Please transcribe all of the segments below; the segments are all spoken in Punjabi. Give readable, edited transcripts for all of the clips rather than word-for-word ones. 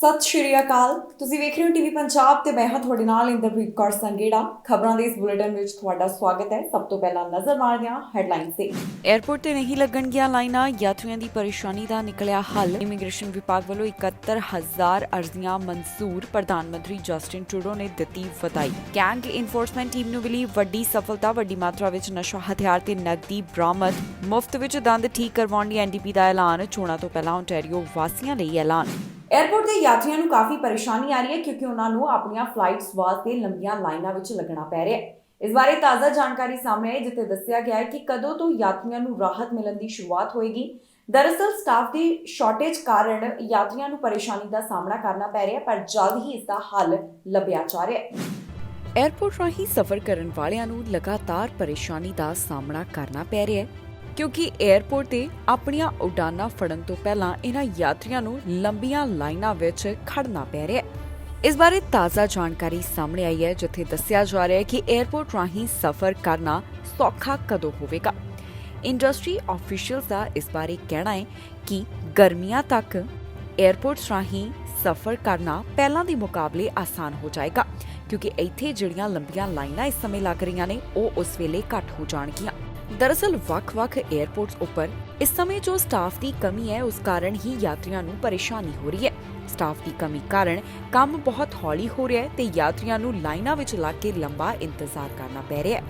ਸਤਿ ਸ਼੍ਰੀ ਅਕਾਲ। ਤੁਸੀਂ ਵੇਖ ਰਹੇ ਹੋ ਟੀਵੀ ਪੰਜਾਬ ਤੇ ਮੈਂ ਹਾਂ ਤੁਹਾਡੇ ਨਾਲ ਇੰਦਰਪ੍ਰੀਤ ਕੌਰ ਸੰਗੇੜਾ। ਖਬਰਾਂ ਦੇ ਇਸ ਬੁਲੇਟਿਨ ਵਿੱਚ ਤੁਹਾਡਾ ਸਵਾਗਤ ਹੈ। ਸਭ ਤੋਂ ਪਹਿਲਾਂ ਨਜ਼ਰ ਮਾਰਦੇ ਹਾਂ ਹੈਡਲਾਈਨਸ ਤੇ। ਏਅਰਪੋਰਟ ਤੇ ਨਹੀਂ ਲੱਗਣਗੀਆਂ ਲਾਈਨਾਂ, ਯਾਤਰੀਆਂ ਦੀ ਪਰੇਸ਼ਾਨੀ ਦਾ ਨਿਕਲਿਆ ਹੱਲ। ਇਮੀਗ੍ਰੇਸ਼ਨ ਵਿਭਾਗ ਵੱਲੋਂ 71,000 ਅਰਜ਼ੀਆਂ ਮਨਜ਼ੂਰ। ਪ੍ਰਧਾਨ ਮੰਤਰੀ ਜਸਟਿਨ ਟਰੂਡੋ ਨੇ ਦਿੱਤੀ ਵਧਾਈ। ਗੈਂਗ ਇਨਫੋਰਸਮੈਂਟ ਟੀਮ ਨੂੰ ਮਿਲੀ ਵੱਡੀ ਸਫਲਤਾ। ਵੱਡੀ ਮਾਤਰਾ ਵਿੱਚ ਨਸ਼ਾ, ਹਥਿਆਰ ਤੇ ਨਕਦੀ ਬਰਾਮਦ। ਮੁਫਤ ਵਿੱਚ ਦੰਦ ਠੀਕ ਕਰਵਾਉਣ ਲਈ ਐਨਡੀਪੀ ਦਾ ਐਲਾਨ। ਚੋਣਾਂ ਤੋਂ ਪਹਿਲਾਂ ਓਨਟਾਰੀਓ ਵਾਸੀਆਂ ਲਈ ਐਲਾਨ। ਏਅਰਪੋਰਟ ਦੇ ਯਾਤਰੀਆਂ ਨੂੰ ਕਾਫੀ ਪਰੇਸ਼ਾਨੀ ਆ ਰਹੀ ਹੈ ਕਿਉਂਕਿ ਉਹਨਾਂ ਨੂੰ ਆਪਣੀਆਂ ਫਲਾਈਟਸ ਵਾਸਤੇ ਲੰਬੀਆਂ ਲਾਈਨਾਂ ਵਿੱਚ ਲੱਗਣਾ ਪੈ ਰਿਹਾ ਹੈ। ਇਸ ਬਾਰੇ ਤਾਜ਼ਾ ਜਾਣਕਾਰੀ ਸਾਹਮਣੇ ਆਈ, ਜਿੱਥੇ ਦੱਸਿਆ ਗਿਆ ਹੈ ਕਿ ਕਦੋਂ ਤੋਂ ਯਾਤਰੀਆਂ ਨੂੰ ਰਾਹਤ ਮਿਲਣ ਦੀ ਸ਼ੁਰੂਆਤ ਹੋਏਗੀ। ਦਰਅਸਲ ਸਟਾਫ ਦੀ ਸ਼ਾਰਟੇਜ ਕਾਰਨ ਯਾਤਰੀਆਂ ਨੂੰ ਪਰੇਸ਼ਾਨੀ ਦਾ ਸਾਹਮਣਾ ਕਰਨਾ ਪੈ ਰਿਹਾ ਹੈ, ਪਰ ਜਲਦ ਹੀ ਇਸ ਦਾ ਹੱਲ ਲੱਭਿਆ ਜਾ ਰਿਹਾ ਹੈ। ਏਅਰਪੋਰਟ ਰਾਹੀਂ ਸਫ਼ਰ ਕਰਨ ਵਾਲਿਆਂ ਨੂੰ ਲਗਾਤਾਰ ਪਰੇਸ਼ਾਨੀ ਦਾ ਸਾਹਮਣਾ ਕਰਨਾ ਪੈ ਰਿਹਾ ਹੈ ਕਿਉਂਕਿ ਏਅਰਪੋਰਟ ਤੇ ਆਪਣੀਆਂ ਉਡਾਨਾਂ ਫੜਨ ਤੋਂ ਪਹਿਲਾਂ ਇਹਨਾਂ ਯਾਤਰੀਆਂ ਨੂੰ ਲੰਬੀਆਂ ਲਾਈਨਾਂ ਵਿੱਚ ਖੜਨਾ ਪੈ ਰਿਹਾ ਹੈ। ਇਸ ਬਾਰੇ ਤਾਜ਼ਾ ਜਾਣਕਾਰੀ ਸਾਹਮਣੇ ਆਈ ਹੈ, ਜਿੱਥੇ ਦੱਸਿਆ ਜਾ ਰਿਹਾ ਹੈ ਕਿ ਏਅਰਪੋਰਟ ਰਾਹੀਂ ਸਫ਼ਰ ਕਰਨਾ ਸੌਖਾ ਕਦੋਂ ਹੋਵੇਗਾ। ਇੰਡਸਟਰੀ ਆਫੀਸ਼ੀਅਲਸ ਦਾ ਇਸ ਬਾਰੇ ਕਹਿਣਾ ਹੈ ਕਿ ਗਰਮੀਆਂ ਤੱਕ ਏਅਰਪੋਰਟਸ ਰਾਹੀਂ ਸਫ਼ਰ ਕਰਨਾ ਪਹਿਲਾਂ ਦੇ ਮੁਕਾਬਲੇ ਆਸਾਨ ਹੋ ਜਾਏਗਾ ਕਿਉਂਕਿ ਇੱਥੇ ਜਿਹੜੀਆਂ ਲੰਬੀਆਂ ਲਾਈਨਾਂ ਇਸ ਸਮੇਂ ਲੱਗ ਰਹੀਆਂ ਨੇ ਉਹ ਉਸ ਵੇਲੇ ਘੱਟ ਹੋ ਜਾਣਗੀਆਂ। ਦਰਅਸਲ ਵੱਖ-ਵੱਖ ਏਅਰਪੋਰਟਸ ਉੱਪਰ ਇਸ ਸਮੇਂ ਜੋ ਸਟਾਫ ਦੀ ਕਮੀ ਹੈ ਉਸ ਕਾਰਨ ਹੀ ਯਾਤਰੀਆਂ ਨੂੰ ਪਰੇਸ਼ਾਨੀ ਹੋ ਰਹੀ ਹੈ। ਸਟਾਫ ਦੀ ਕਮੀ ਕਾਰਨ ਕੰਮ ਬਹੁਤ ਹੌਲੀ ਹੋ ਰਿਹਾ ਹੈ ਤੇ ਯਾਤਰੀਆਂ ਨੂੰ ਲਾਈਨਾਂ ਵਿੱਚ ਲੱਗ ਕੇ ਲੰਬਾ ਇੰਤਜ਼ਾਰ ਕਰਨਾ ਪੈ ਰਿਹਾ ਹੈ।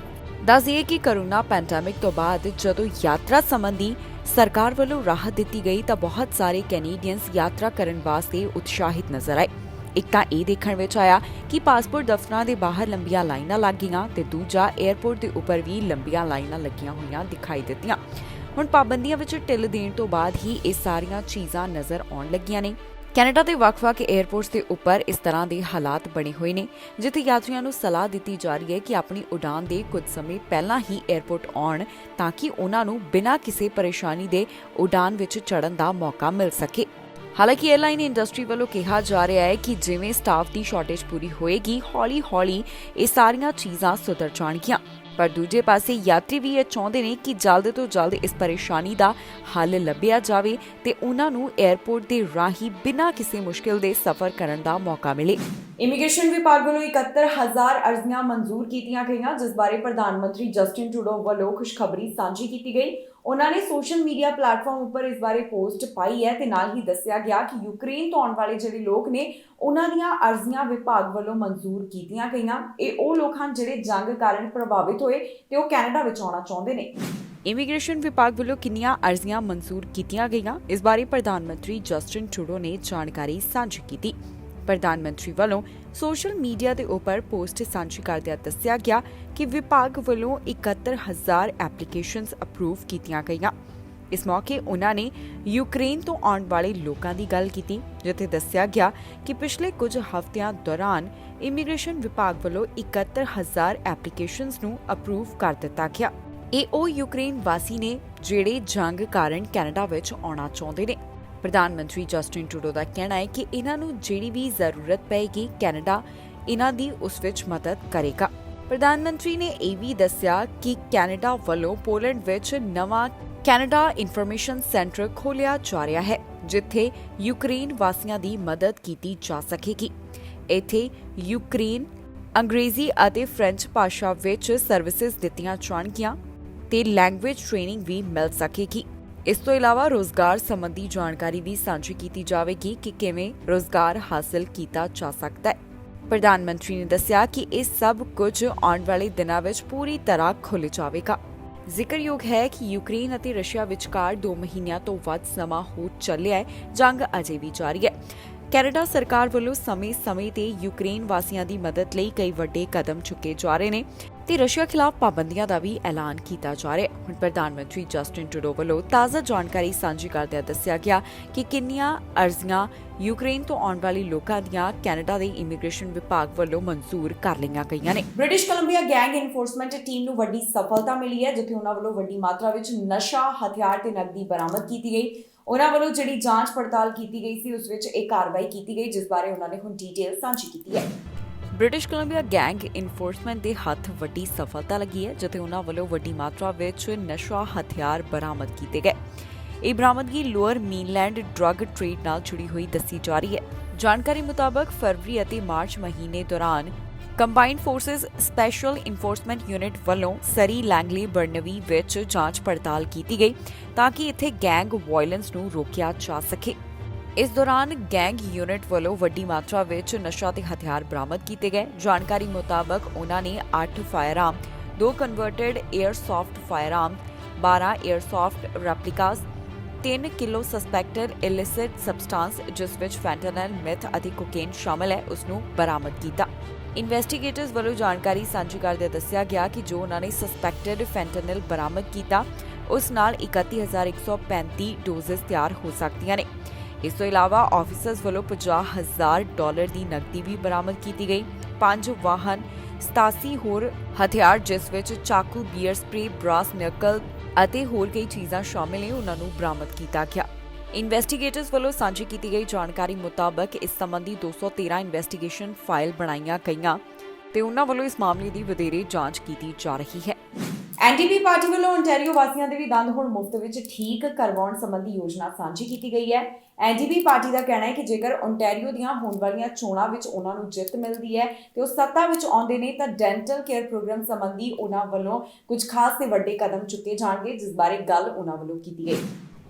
ਦੱਸ ਦਈਏ ਕਿ ਕੋਰੋਨਾ ਪੈਂਡੇਮਿਕ ਤੋਂ ਬਾਅਦ ਜਦੋਂ ਯਾਤਰਾ ਸੰਬੰਧੀ ਸਰਕਾਰ ਵੱਲੋਂ ਰਾਹਤ ਦਿੱਤੀ ਗਈ ਤਾਂ ਬਹੁਤ ਸਾਰੇ ਕੈਨੇਡੀਅਨਸ ਯਾਤਰਾ ਕਰਨ ਵਾਸਤੇ ਉਤਸ਼ਾਹਿਤ ਨਜ਼ਰ ਆਏ। ਇੱਕ ਤਾਂ ਇਹ ਦੇਖਣ ਵਿੱਚ ਆਇਆ ਕਿ ਪਾਸਪੋਰਟ ਦਫ਼ਤਰਾਂ ਦੇ ਬਾਹਰ ਲੰਬੀਆਂ ਲਾਈਨਾਂ ਲੱਗ ਗਈਆਂ ਤੇ ਦੂਜਾ ਏਅਰਪੋਰਟ ਦੇ ਉੱਪਰ ਵੀ ਲੰਬੀਆਂ ਲਾਈਨਾਂ ਲੱਗੀਆਂ ਹੋਈਆਂ ਦਿਖਾਈ ਦਿੱਤੀਆਂ। ਹੁਣ ਪਾਬੰਦੀਆਂ ਵਿੱਚ ਢਿੱਲ ਦੇਣ ਤੋਂ ਬਾਅਦ ਹੀ ਇਹ ਸਾਰੀਆਂ ਚੀਜ਼ਾਂ ਨਜ਼ਰ ਆਉਣ ਲੱਗੀਆਂ ਨੇ। ਕੈਨੇਡਾ ਦੇ ਵੱਖ-ਵੱਖ ਏਅਰਪੋਰਟਸ ਦੇ ਉੱਪਰ ਇਸ ਤਰ੍ਹਾਂ ਦੇ ਹਾਲਾਤ ਬਣੇ ਹੋਏ ਨੇ, ਜਿੱਥੇ ਯਾਤਰੀਆਂ ਨੂੰ ਸਲਾਹ ਦਿੱਤੀ ਜਾ ਰਹੀ ਹੈ ਕਿ ਆਪਣੀ ਉਡਾਨ ਦੇ ਕੁਝ ਸਮੇਂ ਪਹਿਲਾਂ ਹੀ ਏਅਰਪੋਰਟ ਆਉਣ ਤਾਂ ਕਿ ਉਹਨਾਂ ਨੂੰ ਬਿਨਾਂ ਕਿਸੇ ਪਰੇਸ਼ਾਨੀ ਦੇ ਉਡਾਨ ਵਿੱਚ ਚੜ੍ਹਨ ਦਾ ਮੌਕਾ ਮਿਲ ਸਕੇ। ਹਾਲਾਂਕਿ ਏਅਰਲਾਈਨ ਇੰਡਸਟਰੀ ਵੱਲੋਂ ਕਿਹਾ ਜਾ ਰਿਹਾ ਹੈ ਕਿ ਜਿਵੇਂ ਸਟਾਫ ਦੀ ਸ਼ਾਰਟੇਜ ਪੂਰੀ ਹੋਏਗੀ, ਹੌਲੀ-ਹੌਲੀ ਇਹ ਸਾਰੀਆਂ ਚੀਜ਼ਾਂ ਸੁਧਰ ਜਾਣਗੀਆਂ। ਪਰ ਦੂਜੇ ਪਾਸੇ ਯਾਤਰੀ ਵੀ ਇਹ ਚਾਹੁੰਦੇ ਨੇ ਕਿ ਜਲਦ ਤੋਂ ਜਲਦ ਇਸ ਪਰੇਸ਼ਾਨੀ ਦਾ ਹੱਲ ਲੱਭਿਆ ਜਾਵੇ ਤੇ ਉਹਨਾਂ ਨੂੰ ਏਅਰਪੋਰਟ ਦੇ ਰਾਹੀਂ ਬਿਨਾਂ ਕਿਸੇ ਮੁਸ਼ਕਿਲ ਦੇ ਸਫ਼ਰ ਕਰਨ ਦਾ ਮੌਕਾ ਮਿਲੇ। ਇਮੀਗ੍ਰੇਸ਼ਨ ਵਿਭਾਗ ਵੱਲੋਂ 71,000 ਅਰਜ਼ੀਆਂ ਮਨਜ਼ੂਰ ਕੀਤੀਆਂ ਗਈਆਂ, ਜਿਸ ਬਾਰੇ ਪ੍ਰਧਾਨ ਮੰਤਰੀ ਜਸਟਿਨ ਟਰੂਡੋ ਵੱਲੋਂ ਖੁਸ਼ਖਬਰੀ ਸਾਂਝੀ ਕੀਤੀ ਗਈ। ਉਹਨਾਂ ਨੇ ਸੋਸ਼ਲ ਮੀਡੀਆ ਪਲੇਟਫਾਰਮ ਉੱਪਰ ਇਸ ਬਾਰੇ ਪੋਸਟ ਪਾਈ ਹੈ ਤੇ ਨਾਲ ਹੀ ਦੱਸਿਆ ਗਿਆ ਕਿ ਯੂਕਰੇਨ ਤੋਂ ਆਉਣ ਵਾਲੇ ਜਿਹੜੇ ਲੋਕ ਨੇ ਉਹਨਾਂ ਦੀਆਂ ਅਰਜ਼ੀਆਂ ਵਿਭਾਗ ਵੱਲੋਂ ਮਨਜ਼ੂਰ ਕੀਤੀਆਂ ਗਈਆਂ। ਇਹ ਉਹ ਲੋਕ ਹਨ ਜਿਹੜੇ ਜੰਗ ਕਾਰਨ ਪ੍ਰਭਾਵਿਤ ਹੋਏ ਤੇ ਉਹ ਕੈਨੇਡਾ ਵਿੱਚ ਆਉਣਾ ਚਾਹੁੰਦੇ ਨੇ। ਇਮੀਗ੍ਰੇਸ਼ਨ ਵਿਭਾਗ ਵੱਲੋਂ ਕਿੰਨੀਆਂ ਅਰਜ਼ੀਆਂ ਮਨਜ਼ੂਰ ਕੀਤੀਆਂ ਗਈਆਂ, ਇਸ ਬਾਰੇ ਪ੍ਰਧਾਨ ਮੰਤਰੀ ਜਸਟਿਨ ਟਰੂਡੋ ਨੇ ਜਾਣਕਾਰੀ ਸਾਂਝੀ ਕੀਤੀ। ਪ੍ਰਧਾਨ ਮੰਤਰੀ ਵੱਲੋਂ ਸੋਸ਼ਲ ਮੀਡੀਆ ਦੇ ਉੱਪਰ ਪੋਸਟ ਸਾਂਝੀ ਕਰਦਿਆਂ ਦੱਸਿਆ ਗਿਆ ਕਿ ਵਿਭਾਗ ਵੱਲੋਂ 71,000 ਐਪਲੀਕੇਸ਼ਨਸ ਅਪਰੂਵ ਕੀਤੀਆਂ ਗਈਆਂ। ਇਸ ਮੌਕੇ ਉਹਨਾਂ ਨੇ ਯੂਕਰੇਨ ਤੋਂ ਆਉਣ ਵਾਲੇ ਲੋਕਾਂ ਦੀ ਗੱਲ ਕੀਤੀ, ਜਿੱਥੇ ਦੱਸਿਆ ਗਿਆ ਕਿ ਪਿਛਲੇ ਕੁਝ ਹਫ਼ਤਿਆਂ ਦੌਰਾਨ ਇਮੀਗ੍ਰੇਸ਼ਨ ਵਿਭਾਗ ਵੱਲੋਂ 71,000 ਐਪਲੀਕੇਸ਼ਨਸ ਨੂੰ ਅਪਰੂਵ ਕਰ ਦਿੱਤਾ ਗਿਆ। ਇਹ ਉਹ ਯੂਕਰੇਨ ਵਾਸੀ ਨੇ ਜਿਹੜੇ ਜੰਗ ਕਾਰਨ ਕੈਨੇਡਾ ਵਿੱਚ ਆਉਣਾ ਚਾਹੁੰਦੇ ਨੇ। ਪ੍ਰਧਾਨ ਮੰਤਰੀ ਜਸਟਿਨ ਟਰੂਡੋ ਦਾ ਕਹਿਣਾ ਹੈ ਕਿ ਇਹਨਾਂ ਨੂੰ ਜਿਹੜੀ ਵੀ ਜ਼ਰੂਰਤ ਪਏਗੀ ਕੈਨੇਡਾ ਇਹਨਾਂ ਦੀ ਉਸ ਵਿੱਚ ਮਦਦ ਕਰੇਗਾ। ਪ੍ਰਧਾਨ ਮੰਤਰੀ ਨੇ ਇਹ ਵੀ ਦੱਸਿਆ ਕਿ ਕੈਨੇਡਾ ਵੱਲੋਂ ਪੋਲੈਂਡ ਵਿੱਚ ਨਵਾਂ ਕੈਨੇਡਾ ਇਨਫੋਰਮੇਸ਼ਨ ਸੈਂਟਰ ਖੋਲ੍ਹਿਆ ਜਾ ਰਿਹਾ ਹੈ, ਜਿੱਥੇ ਯੂਕਰੇਨ ਵਾਸੀਆਂ ਦੀ ਮਦਦ ਕੀਤੀ ਜਾ ਸਕੇਗੀ। ਇੱਥੇ ਯੂਕਰੇਨ, ਅੰਗਰੇਜ਼ੀ ਅਤੇ ਫ੍ਰੈਂਚ ਭਾਸ਼ਾ ਵਿੱਚ ਸਰਵਿਸਿਜ਼ ਦਿੱਤੀਆਂ ਜਾਣਗੀਆਂ ਤੇ ਲੈਂਗੁਏਜ ਟ੍ਰੇਨਿੰਗ ਵੀ ਮਿਲ ਸਕੇਗੀ। ਇਸ ਤੋਂ ਇਲਾਵਾ ਰੋਜ਼ਗਾਰ ਸੰਬੰਧੀ ਜਾਣਕਾਰੀ ਵੀ ਸਾਂਝੀ ਕੀਤੀ ਜਾਵੇਗੀ ਕਿ ਕਿਵੇਂ ਰੋਜ਼ਗਾਰ ਹਾਸਲ ਕੀਤਾ ਜਾ ਸਕਦਾ ਹੈ। ਪ੍ਰਧਾਨ ਮੰਤਰੀ ਨੇ ਦੱਸਿਆ ਕਿ ਇਹ ਸਭ ਕੁਝ ਆਉਣ ਵਾਲੇ ਦਿਨਾਂ ਵਿੱਚ ਪੂਰੀ ਤਰ੍ਹਾਂ ਖੁੱਲ੍ਹ ਜਾਵੇਗਾ। ਜ਼ਿਕਰਯੋਗ ਹੈ ਕਿ ਯੂਕਰੇਨ ਅਤੇ ਰਸ਼ੀਆ ਵਿਚਕਾਰ 2 ਮਹੀਨਿਆਂ ਤੋਂ ਵੱਧ ਸਮਾਂ ਹੋ ਚੱਲਿਆ ਹੈ। ਜੰਗ ਅਜੇ ਵੀ ਜਾਰੀ ਹੈ। ਕੈਨੇਡਾ ਸਰਕਾਰ ਵੱਲੋਂ ਸਮੇਂ-ਸਮੇਂ ਤੇ ਯੂਕਰੇਨ ਵਾਸੀਆਂ ਦੀ ਮਦਦ ਲਈ ਕਈ ਵੱਡੇ ਕਦਮ ਚੁੱਕੇ ਜਾ ਰਹੇ ਨੇ ਤੇ ਰਸ਼ੀਆ ਖਿਲਾਫ ਪਾਬੰਦੀਆਂ ਦਾ ਵੀ ਐਲਾਨ ਕੀਤਾ ਜਾ ਰਿਹਾ ਹੈ। ਹੁਣ ਪ੍ਰਧਾਨ ਮੰਤਰੀ ਜਸਟਿਨ ਟਰੂਡੋ ਵੱਲੋਂ ਤਾਜ਼ਾ ਜਾਣਕਾਰੀ ਸਾਂਝੀ ਕਰਦਿਆਂ ਦੱਸਿਆ ਗਿਆ ਕਿ ਕਿੰਨੀਆਂ ਅਰਜ਼ੀਆਂ ਯੂਕਰੇਨ ਤੋਂ ਆਉਣ ਵਾਲੇ ਲੋਕਾਂ ਦੀਆਂ ਕੈਨੇਡਾ ਦੇ ਇਮੀਗ੍ਰੇਸ਼ਨ ਵਿਭਾਗ ਵੱਲੋਂ ਮਨਜ਼ੂਰ ਕਰ ਲਈਆਂ ਗਈਆਂ ਨੇ। British Columbia gang enforcement team ਨੂੰ ਵੱਡੀ ਸਫਲਤਾ ਮਿਲੀ ਹੈ, ਜਿੱਥੇ ਉਹਨਾਂ ਵੱਲੋਂ ਵੱਡੀ ਮਾਤਰਾ ਵਿੱਚ ਨਸ਼ਾ, ਹਥਿਆਰ ਤੇ ਨਕਦੀ ਬਰਾਮਦ ਕੀਤੀ ਗਈ। ਉਹਨਾਂ ਵੱਲੋਂ ਜਿਹੜੀ ਜਾਂਚ ਪੜਤਾਲ ਕੀਤੀ ਗਈ ਸੀ ਉਸ ਵਿੱਚ ਇਹ ਕਾਰਵਾਈ ਕੀਤੀ ਗਈ, ਜਿਸ ਬਾਰੇ ਉਹਨਾਂ ਨੇ ਹੁਣ ਡਿਟੇਲ ਸਾਂਝੀ ਕੀਤੀ ਹੈ। ਬ੍ਰਿਟਿਸ਼ ਕੋਲੰਬੀਆ ਗੈਂਗ ਇਨਫੋਰਸਮੈਂਟ ਦੇ ਹੱਥ ਵੱਡੀ ਸਫਲਤਾ ਲੱਗੀ ਹੈ, ਜਿੱਥੇ ਉਹਨਾਂ ਵੱਲੋਂ ਵੱਡੀ ਮਾਤਰਾ ਵਿੱਚ ਨਸ਼ਾ, ਹਥਿਆਰ ਬਰਾਮਦ ਕੀਤੇ ਗਏ। ਇਹ ਬਰਾਮਦਗੀ ਲੋਅਰ ਮੇਨਲੈਂਡ ਡਰੱਗ ਟ੍ਰੇਡ ਨਾਲ ਜੁੜੀ ਹੋਈ ਦੱਸੀ ਜਾ ਰਹੀ ਹੈ। ਜਾਣਕਾਰੀ ਮੁਤਾਬਕ ਫਰਵਰੀ ਅਤੇ ਮਾਰਚ ਮਹੀਨੇ ਦੌਰਾਨ combined forces special enforcement unit ਵੱਲੋਂ ਸਰੀ ਲੈਂਗਲੀ ਬਰਨਵੀ ਵਿੱਚ ਜਾਂਚ ਪੜਤਾਲ ਕੀਤੀ ਗਈ ਤਾਂ ਕਿ ਇੱਥੇ ਗੈਂਗ ਵਾਇਲੈਂਸ ਨੂੰ ਰੋਕਿਆ ਜਾ ਸਕੇ। ਇਸ ਦੌਰਾਨ ਗੈਂਗ ਯੂਨਿਟ ਵੱਲੋਂ ਵੱਡੀ ਮਾਤਰਾ ਵਿੱਚ ਨਸ਼ਾ ਤੇ ਹਥਿਆਰ ਬਰਾਮਦ ਕੀਤੇ ਗਏ। ਜਾਣਕਾਰੀ ਮੁਤਾਬਕ ਉਨ੍ਹਾਂ ਨੇ 8 firearm, 2 converted airsoft firearm, 12 airsoft replicas, 3 kilo suspected illicit substance ਜਿਸ ਵਿੱਚ ਫੈਂਟਨਲ, ਮਿਥ ਅਤੇ ਕੋਕੇਨ ਸ਼ਾਮਲ ਹੈ ਉਸ ਨੂੰ ਬਰਾਮਦ ਕੀਤਾ। ਇਨਵੈਸਟੀਗੇਟਰਸ ਵੱਲੋਂ ਜਾਣਕਾਰੀ ਸਾਂਝੀ ਕਰਦੇ ਦੱਸਿਆ ਗਿਆ ਕਿ ਜੋ ਉਨ੍ਹਾਂ ਨੇ ਸਸਪੈਕਟਡ ਫੈਂਟਨਲ ਬਰਾਮਦ ਕੀਤਾ ਉਸ ਨਾਲ 31,135 ਡੋਜ਼ਸ ਤਿਆਰ ਹੋ ਸਕਦੀਆਂ ਨੇ। ਇਸ ਤੋਂ ਇਲਾਵਾ ਆਫੀਸਰਸ ਵੱਲੋਂ $50,000 ਦੀ ਨਕਦੀ ਵੀ ਬਰਾਮਦ ਕੀਤੀ ਗਈ। 5 ਵਾਹਨ, 87 ਹੋਰ ਹਥਿਆਰ ਜਿਸ ਵਿੱਚ ਚਾਕੂ, ਬੀਅਰ ਸਪਰੇ, ਬ੍ਰਾਸ ਨਕਲ ਅਤੇ ਹੋਰ ਕਈ ਚੀਜ਼ਾਂ ਸ਼ਾਮਿਲ ਨੇ ਉਹਨਾਂ ਨੂੰ ਬਰਾਮਦ ਕੀਤਾ ਗਿਆ। ਇਨਵੈਸਟੀਗੇਟਰਸ ਵੱਲੋਂ ਸਾਂਝੀ ਕੀਤੀ ਗਈ ਜਾਣਕਾਰੀ ਮੁਤਾਬਕ ਇਸ ਸੰਬੰਧੀ 213 ਇਨਵੈਸਟੀਗੇਸ਼ਨ ਫਾਈਲ ਬਣਾਈਆਂ ਗਈਆਂ ਤੇ ਉਹਨਾਂ ਵੱਲੋਂ ਇਸ ਮਾਮਲੇ ਦੀ ਵਧੇਰੇ ਜਾਂਚ ਕੀਤੀ ਜਾ ਰਹੀ ਹੈ। ਐਨਡੀਪੀ ਪਾਰਟੀ ਵੱਲੋਂ ਓਨਟਾਰੀਓ ਵਾਸੀਆਂ ਦੇ ਵੀ ਦੰਦ ਹੁਣ ਮੁਫਤ ਵਿੱਚ ਠੀਕ ਕਰਵਾਉਣ ਸੰਬੰਧੀ ਯੋਜਨਾ ਸਾਂਝੀ ਕੀਤੀ ਗਈ ਹੈ। ਐਨਡੀਪੀ ਪਾਰਟੀ ਦਾ ਕਹਿਣਾ ਹੈ ਕਿ ਜੇਕਰ ਓਨਟਾਰੀਓ ਦੀਆਂ ਹੋਣ ਵਾਲੀਆਂ ਚੋਣਾਂ ਵਿੱਚ ਉਹਨਾਂ ਨੂੰ ਜਿੱਤ ਮਿਲਦੀ ਹੈ ਤੇ ਉਹ ਸੱਤਾ ਵਿੱਚ ਆਉਂਦੇ ਨੇ ਤਾਂ ਡੈਂਟਲ ਕੇਅਰ ਪ੍ਰੋਗਰਾਮ ਸੰਬੰਧੀ ਉਹਨਾਂ ਵੱਲੋਂ ਕੁਝ ਖਾਸ ਤੇ ਵੱਡੇ ਕਦਮ ਚੁੱਕੇ ਜਾਣਗੇ ਜਿਸ ਬਾਰੇ ਗੱਲ ਉਹਨਾਂ ਵੱਲੋਂ ਕੀਤੀ ਗਈ।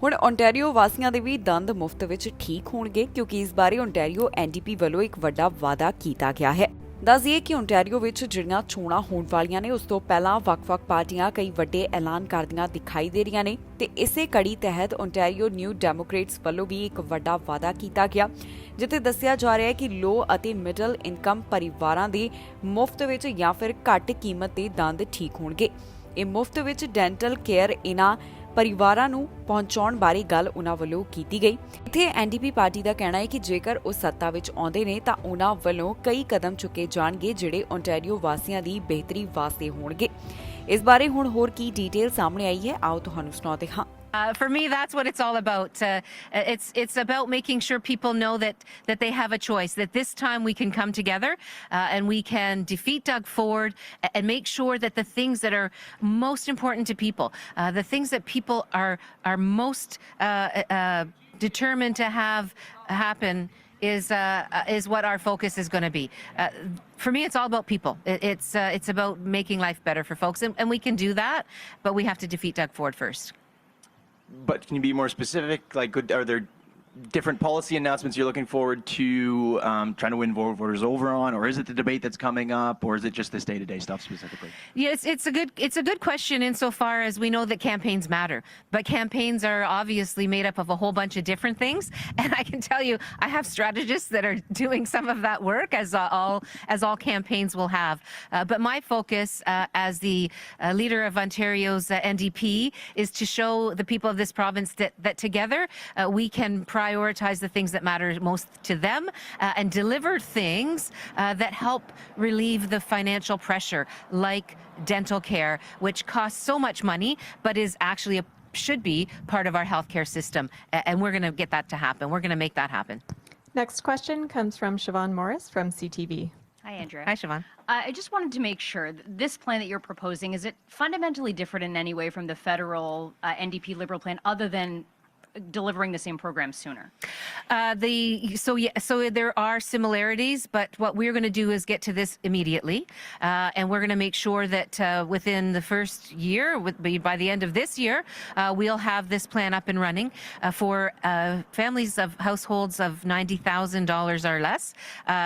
ਹੁਣ ਓਨਟਾਰੀਓ ਵਾਸੀਆਂ ਦੇ ਵੀ ਦੰਦ ਮੁਫਤ ਵਿੱਚ ਠੀਕ ਹੋਣਗੇ ਕਿਉਂਕਿ ਇਸ ਬਾਰੇ ਓਨਟਾਰੀਓ ਐਨਡੀਪੀ ਵੱਲੋਂ ਇੱਕ ਵੱਡਾ ਵਾਅਦਾ ਕੀਤਾ ਗਿਆ ਹੈ। ਦੱਸ ਦਈਏ ਕਿ ਓਨਟਾਰੀਓ ਵਿੱਚ ਜਿਹੜੀਆਂ ਚੋਣਾਂ ਹੋਣ ਵਾਲੀਆਂ ਨੇ ਉਸ ਤੋਂ ਪਹਿਲਾਂ ਵੱਖ-ਵੱਖ ਪਾਰਟੀਆਂ ਕਈ ਵੱਡੇ ਐਲਾਨ ਕਰਦੀਆਂ ਦਿਖਾਈ ਦੇ ਰਹੀਆਂ ਨੇ ਤੇ ਇਸੇ ਕੜੀ ਤਹਿਤ ਓਨਟਾਰੀਓ ਨਿਊ ਡੈਮੋਕ੍ਰੇਟਸ ਵੱਲੋਂ ਵੀ ਇੱਕ ਵੱਡਾ ਵਾਅਦਾ ਕੀਤਾ ਗਿਆ ਜਿੱਥੇ ਦੱਸਿਆ ਜਾ ਰਿਹਾ ਹੈ ਕਿ ਲੋ ਅਤੇ ਮਿਡਲ ਇਨਕਮ ਪਰਿਵਾਰਾਂ ਦੇ ਮੁਫਤ ਵਿੱਚ ਜਾਂ ਫਿਰ ਘੱਟ ਕੀਮਤ ਤੇ ਦੰਦ ਠੀਕ ਹੋਣਗੇ। ਇਹ ਮੁਫਤ ਵਿੱਚ ਡੈਂਟਲ ਕੇਅਰ ਇਹਨਾਂ ਪਰਿਵਾਰਾਂ ਨੂੰ ਪਹੁੰਚਾਉਣ ਬਾਰੇ ਗੱਲ ਉਹਨਾਂ ਵੱਲੋਂ ਕੀਤੀ ਗਈ। ਇੱਥੇ ਐਨਡੀਪੀ ਪਾਰਟੀ ਦਾ ਕਹਿਣਾ ਹੈ ਕਿ ਜੇਕਰ ਉਹ ਸੱਤਾ ਵਿੱਚ ਆਉਂਦੇ ਨੇ ਤਾਂ ਉਹਨਾਂ ਵੱਲੋਂ ਕਈ ਕਦਮ ਚੁੱਕੇ ਜਾਣਗੇ ਜਿਹੜੇ ਓਨਟਾਰੀਓ ਵਾਸੀਆਂ ਦੀ ਬਿਹਤਰੀ ਵਾਸਤੇ ਹੋਣਗੇ। ਇਸ ਬਾਰੇ ਹੁਣ ਹੋਰ ਕੀ ਡਿਟੇਲ ਸਾਹਮਣੇ ਆਈ ਹੈ ਆਓ ਤੁਹਾਨੂੰ ਸੁਣਾਉਂਦੇ ਹਾਂ। For me, that's what it's all about. It's about making sure people know that they have a choice, that this time we can come together and we can defeat Doug Ford and make sure that the things that are most important to people, the things that people are most determined to have happen is what our focus is going to be. For me, it's all about people. It's about making life better for folks, and we can do that, but we have to defeat Doug Ford first. But can you be more specific? Like, are there different policy announcements you're looking forward to trying to win voters over on, or is it the debate that's coming up, or is it just this day-to-day stuff specifically? Yes, it's a good question insofar as we know that campaigns matter, but campaigns are obviously made up of a whole bunch of different things, and I can tell you I have strategists that are doing some of that work as all campaigns will have. But my focus as the leader of Ontario's NDP is to show the people of this province that together we can prioritize the things that matter most to them and deliver things that help relieve the financial pressure, like dental care, which costs so much money but is actually should be part of our healthcare system. And we're going to get that to happen. We're going to make that happen. Next question comes from Siobhan Morris from CTV. Hi, Andrea. Hi, Siobhan. I just wanted to make sure, this plan that you're proposing, is it fundamentally different in any way from the federal NDP Liberal plan other than delivering the same program sooner? So there are similarities, but what we're going to do is get to this immediately, and we're going to make sure that within the first year, by the end of this year, we'll have this plan up and running for families of households of $90,000 or less.